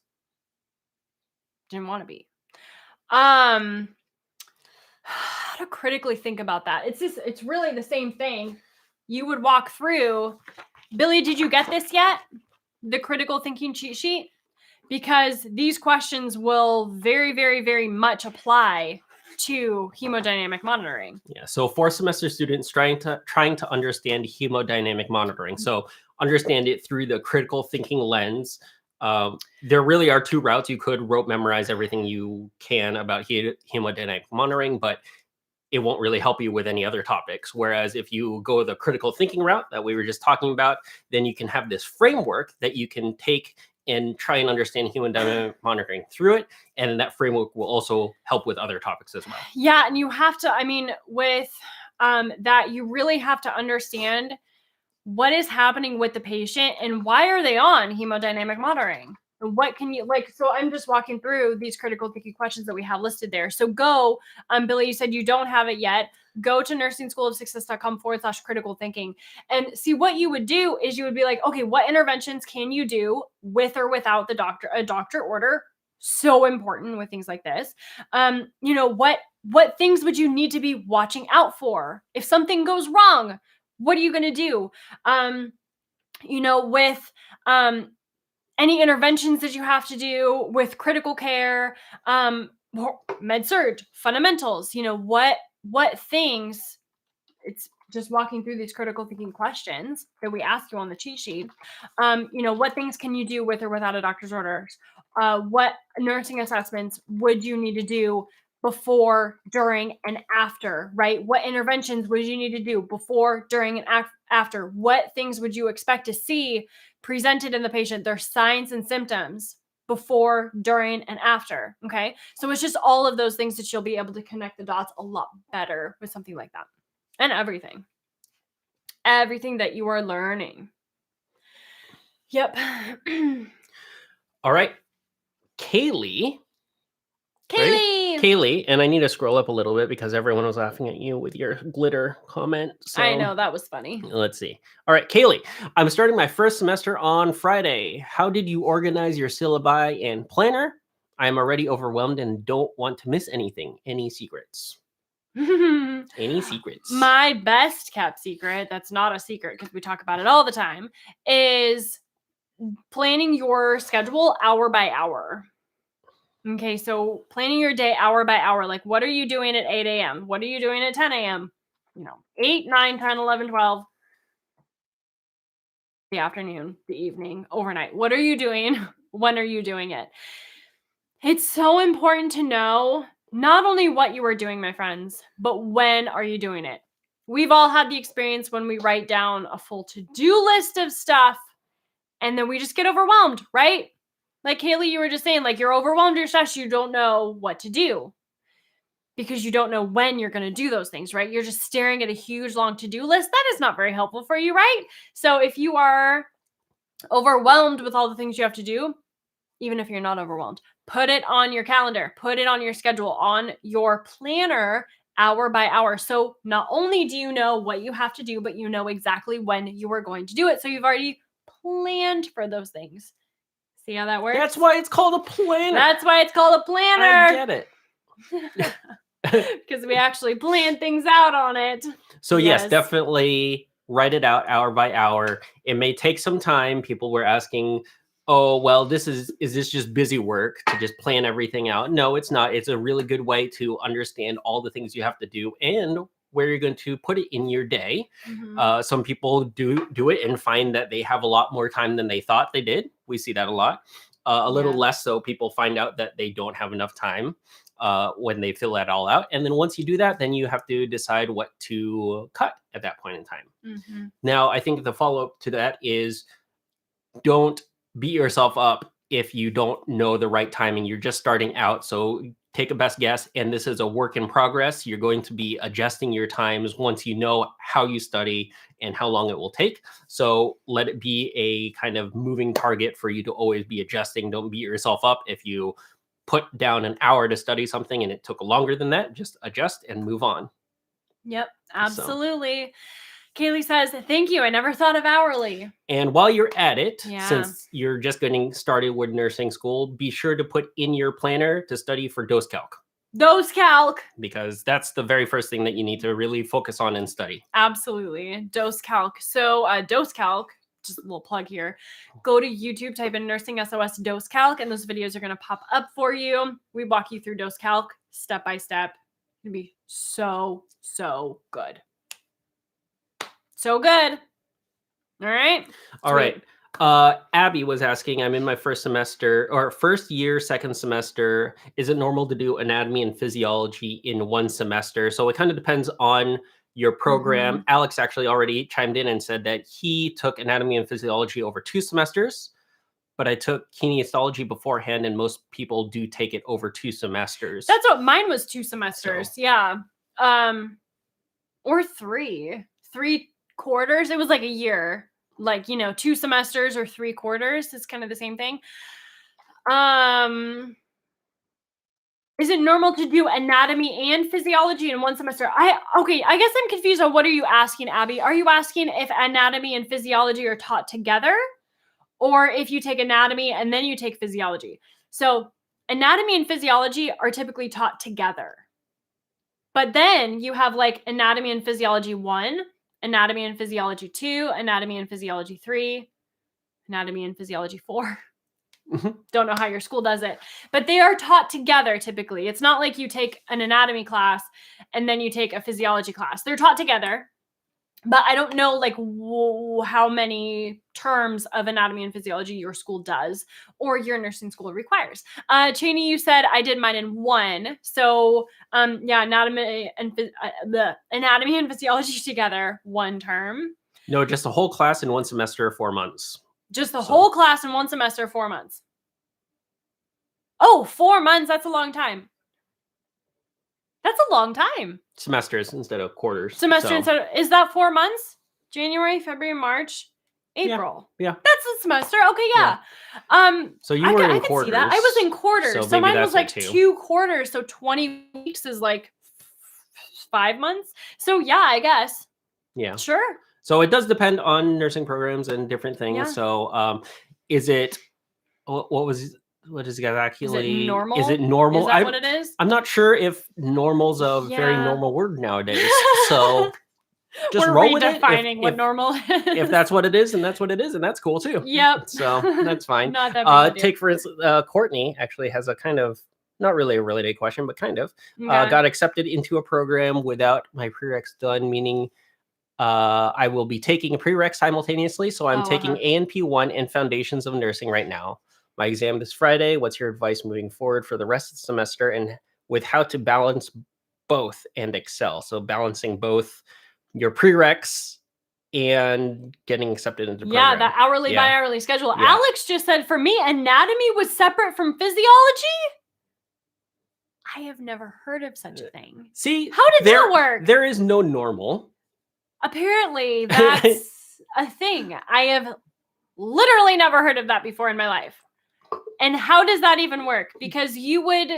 Didn't want to be. How to critically think about that. It's really the same thing. You would walk through, Billy, did you get this yet? The critical thinking cheat sheet? Because these questions will very, very, very much apply to hemodynamic monitoring. Yeah. So fourth semester students trying to understand hemodynamic monitoring. So understand it through the critical thinking lens. There really are two routes. You could rote memorize everything you can about hemodynamic monitoring, but it won't really help you with any other topics. Whereas if you go the critical thinking route that we were just talking about, then you can have this framework that you can take and try and understand hemodynamic monitoring through it. And that framework will also help with other topics as well. Yeah. And you have to, with that, you really have to understand what is happening with the patient and why are they on hemodynamic monitoring? What can you so I'm just walking through these critical thinking questions that we have listed there. So go, Billy, you said you don't have it yet. Go to nursingSchoolOfSuccess.com/critical thinking and see what you would do is you would be like, okay, what interventions can you do with or without a doctor order? So important with things like this. What things would you need to be watching out for? If something goes wrong, what are you going to do? With any interventions that you have to do with critical care, med surg, fundamentals, what things, it's just walking through these critical thinking questions that we ask you on the cheat sheet. What things can you do with or without a doctor's orders? What nursing assessments would you need to do before, during, and after, right? What interventions would you need to do before, during, and after? What things would you expect to see presented in the patient, their signs and symptoms before, during, and after? Okay. So it's just all of those things that you'll be able to connect the dots a lot better with something like that. And everything that you are learning. Yep. All right. Kaylee, and I need to scroll up a little bit because everyone was laughing at you with your glitter comment. So I know, that was funny. Let's see. All right, Kaylee, I'm starting my first semester on Friday. How did you organize your syllabi and planner? I'm already overwhelmed and don't want to miss anything. Any secrets? Any secrets? My best kept secret, that's not a secret because we talk about it all the time, is planning your schedule hour by hour. Okay, so planning your day hour by hour. Like, what are you doing at 8 a.m.? What are you doing at 10 a.m.? 8, 9, 10, 11, 12. The afternoon, the evening, overnight. What are you doing? When are you doing it? It's so important to know not only what you are doing, my friends, but when are you doing it? We've all had the experience when we write down a full to-do list of stuff and then we just get overwhelmed, right? Like Kaylee, you were just saying, like you're overwhelmed, you're stressed, you don't know what to do because you don't know when you're going to do those things, right? You're just staring at a huge long to-do list. That is not very helpful for you, right? So if you are overwhelmed with all the things you have to do, even if you're not overwhelmed, put it on your calendar, put it on your schedule, on your planner, hour by hour. So not only do you know what you have to do, but you know exactly when you are going to do it. So you've already planned for those things. See how that works? That's why it's called a planner. That's why it's called a planner. I get it. Because we actually plan things out on it. So yes, definitely write it out hour by hour. It may take some time. People were asking, oh, well, is this just busy work to just plan everything out? No, it's not. It's a really good way to understand all the things you have to do and where you're going to put it in your day. Mm-hmm. Some people do it and find that they have a lot more time than they thought they did. We see that a lot. A little less so, people find out that they don't have enough time when they fill that all out. And then once you do that, then you have to decide what to cut at that point in time. Mm-hmm. Now, I think the follow-up to that is don't beat yourself up if you don't know the right timing. You're just starting out. So take a best guess. And this is a work in progress. You're going to be adjusting your times once you know how you study and how long it will take. So let it be a kind of moving target for you to always be adjusting. Don't beat yourself up if you put down an hour to study something and it took longer than that. Just adjust and move on. Yep, absolutely. So. Kaylee says, thank you. I never thought of hourly. And while you're at it, since you're just getting started with nursing school, be sure to put in your planner to study for dose calc. Dose calc. Because that's the very first thing that you need to really focus on and study. Absolutely. Dose calc. So dose calc, just a little plug here. Go to YouTube, type in Nursing SOS dose calc, and those videos are going to pop up for you. We walk you through dose calc step by step. It's going to be so good. So good. All right. All right. Abby was asking, I'm in my first year, second semester. Is it normal to do anatomy and physiology in one semester? So it kind of depends on your program. Mm-hmm. Alex actually already chimed in and said that he took anatomy and physiology over 2 semesters, but I took kinesiology beforehand, and most people do take it over 2 semesters. That's what mine was, 2 semesters. So. Yeah. Or 3 quarters. It was like a year, like, 2 semesters or 3 quarters. It's kind of the same thing. Is it normal to do anatomy and physiology in one semester? I guess I'm confused on what are you asking, Abby? Are you asking if anatomy and physiology are taught together, or if you take anatomy and then you take physiology? So anatomy and physiology are typically taught together. But then you have like anatomy and physiology 1, anatomy and physiology 2, anatomy and physiology 3, anatomy and physiology 4. Don't know how your school does it, but they are taught together typically. It's not like you take an anatomy class and then you take a physiology class. They're taught together, but I don't know like how many terms of anatomy and physiology your school does or your nursing school requires. Cheney, you said I did mine in 1. So anatomy and physiology together, 1 term. No, just a whole class in 1 semester, 4 months. Just the whole class in 1 semester, 4 months. Oh, 4 months. That's a long time. That's a long time. Semesters instead of quarters. Is that 4 months? January, February, March, April. Yeah. That's a semester. Okay, yeah. So you were in quarters. See that. I was in quarters. So mine was like 2 quarters. So 20 weeks is like 5 months. So yeah, I guess. Yeah. Sure. So it does depend on nursing programs and different things. Yeah. So is it, what is exactly? Is it normal? Is it normal? Is that what it is? I'm not sure if normal's a very normal word nowadays. So just We're roll with it. redefining what normal is. If that's what it is, and that's what it is, and that's cool too. Yep. So that's fine. Not that big a deal. Take for instance, Courtney actually has a kind of not really a related question, but kind of Okay. got accepted into a program without my prereqs done, meaning I will be taking a prereq simultaneously. So I'm taking A&P1 and Foundations of Nursing right now. My exam this Friday. What's your advice moving forward for the rest of the semester and with how to balance both and excel? So balancing both your prereqs and getting accepted into the program. The hourly by hourly schedule. Yeah. Alex just said for me, anatomy was separate from physiology. I have never heard of such a thing. See, how did that work? There is no normal. Apparently, that's a thing. I have literally never heard of that before in my life. And how does that even work? Because I feel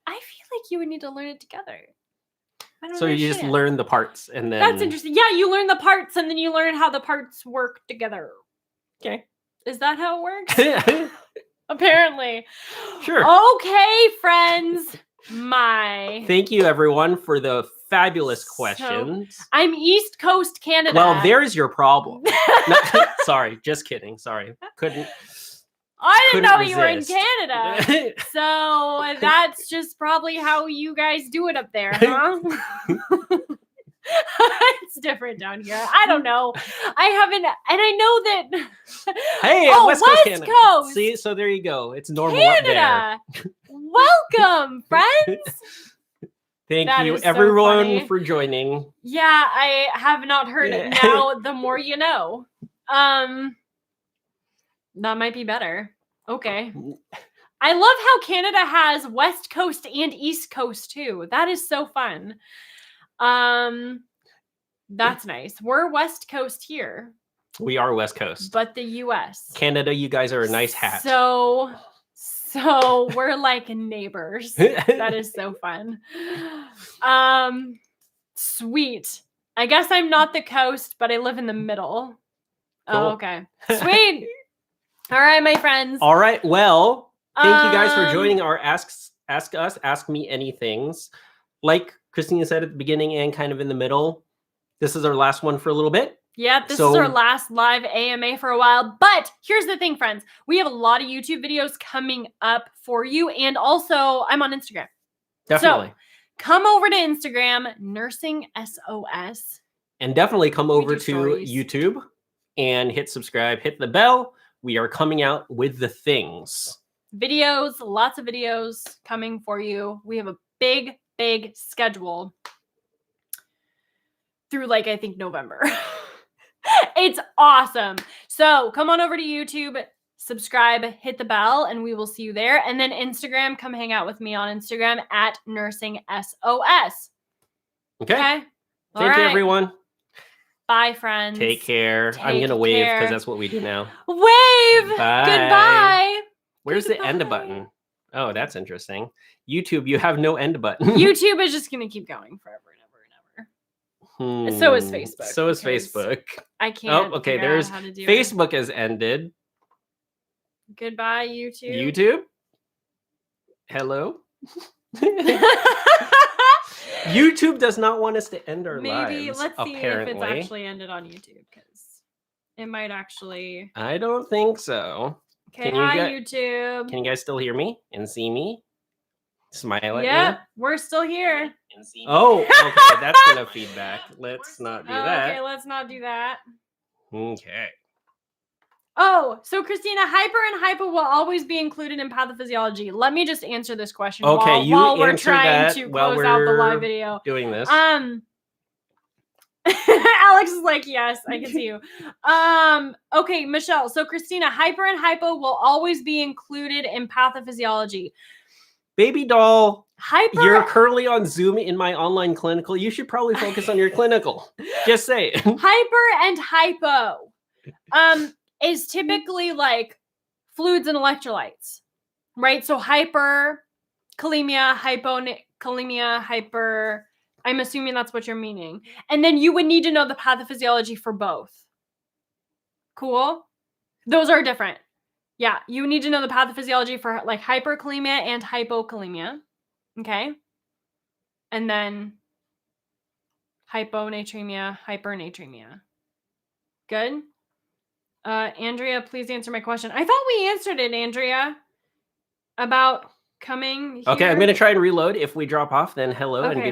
like you would need to learn it together. So you just learn the parts and then... That's interesting. Yeah, you learn the parts and then you learn how the parts work together. Okay. Is that how it works? Apparently. Sure. Okay, friends. Thank you, everyone, for the fabulous questions. I'm East Coast Canada. Well, there's your problem. Sorry, just kidding. Sorry. I didn't know you were in Canada. So that's just probably how you guys do it up there, huh? It's different down here. I don't know. I haven't, and I know that. Hey, West Coast. See, so there you go. It's normal Canada. Up there. Welcome, friends. Thank you, everyone, for joining. Yeah, I have not heard it. Now, the more you know. That might be better. Okay. I love how Canada has West Coast and East Coast too. That is so fun. That's nice. We're West Coast here. We are West Coast. But the US. Canada, you guys are a nice hat. So we're like neighbors. That is so fun. Sweet. I guess I'm not the coast, but I live in the middle. Cool. Oh, okay. Sweet. All right, my friends. All right. Well, thank you guys for joining our Ask Me Anythings. Like Christina said at the beginning and kind of in the middle, this is our last one for a little bit. Yeah, this is our last live AMA for a while. But here's the thing, friends. We have a lot of YouTube videos coming up for you. And also, I'm on Instagram. Definitely. So come over to Instagram, Nursing SOS. And definitely come over to YouTube and hit subscribe, hit the bell. We are coming out with the things. Videos, lots of videos coming for you. We have a big schedule through I think November. It's awesome. So come on over to YouTube, subscribe, hit the bell, and we will see you there. And then Instagram, come hang out with me on Instagram at Nursing SOS. Okay. Thank you, everyone. Bye, friends. Take care. I'm going to wave because that's what we do now. Wave. Bye. Goodbye. Where's the end button? Oh, that's interesting. YouTube, you have no end button. YouTube is just going to keep going forever and ever and ever. So is Facebook. So is Facebook. I can't. Oh, okay. There's Facebook has ended. Goodbye, YouTube. YouTube? Hello? YouTube does not want us to end our lives. Maybe let's see if it's actually ended on YouTube because it might actually. I don't think so. Okay, hi YouTube. Can you guys still hear me and see me? Smile at me. Yeah, we're still here. Oh, okay. That's gonna feedback. Let's not do that. Okay, let's not do that. Okay. Oh, so Christina, hyper and hypo will always be included in pathophysiology. Let me just answer this question while we're trying to close out the live video. Doing this. Alex is like, yes, I can see you. Okay, Michelle. So Christina, hyper and hypo will always be included in pathophysiology. Baby doll, hyper. You're currently on Zoom in my online clinical. You should probably focus on your clinical. Just say it. Hyper and hypo. Is typically fluids and electrolytes, right? So hyperkalemia, hypokalemia, hyper. I'm assuming that's what you're meaning. And then you would need to know the pathophysiology for both. Cool? Those are different. Yeah, you need to know the pathophysiology for hyperkalemia and hypokalemia. Okay? And then hyponatremia, hypernatremia. Good. Andrea, please answer my question. I thought we answered it, Andrea, about coming here. Okay, I'm going to try and reload. If we drop off, then hello and good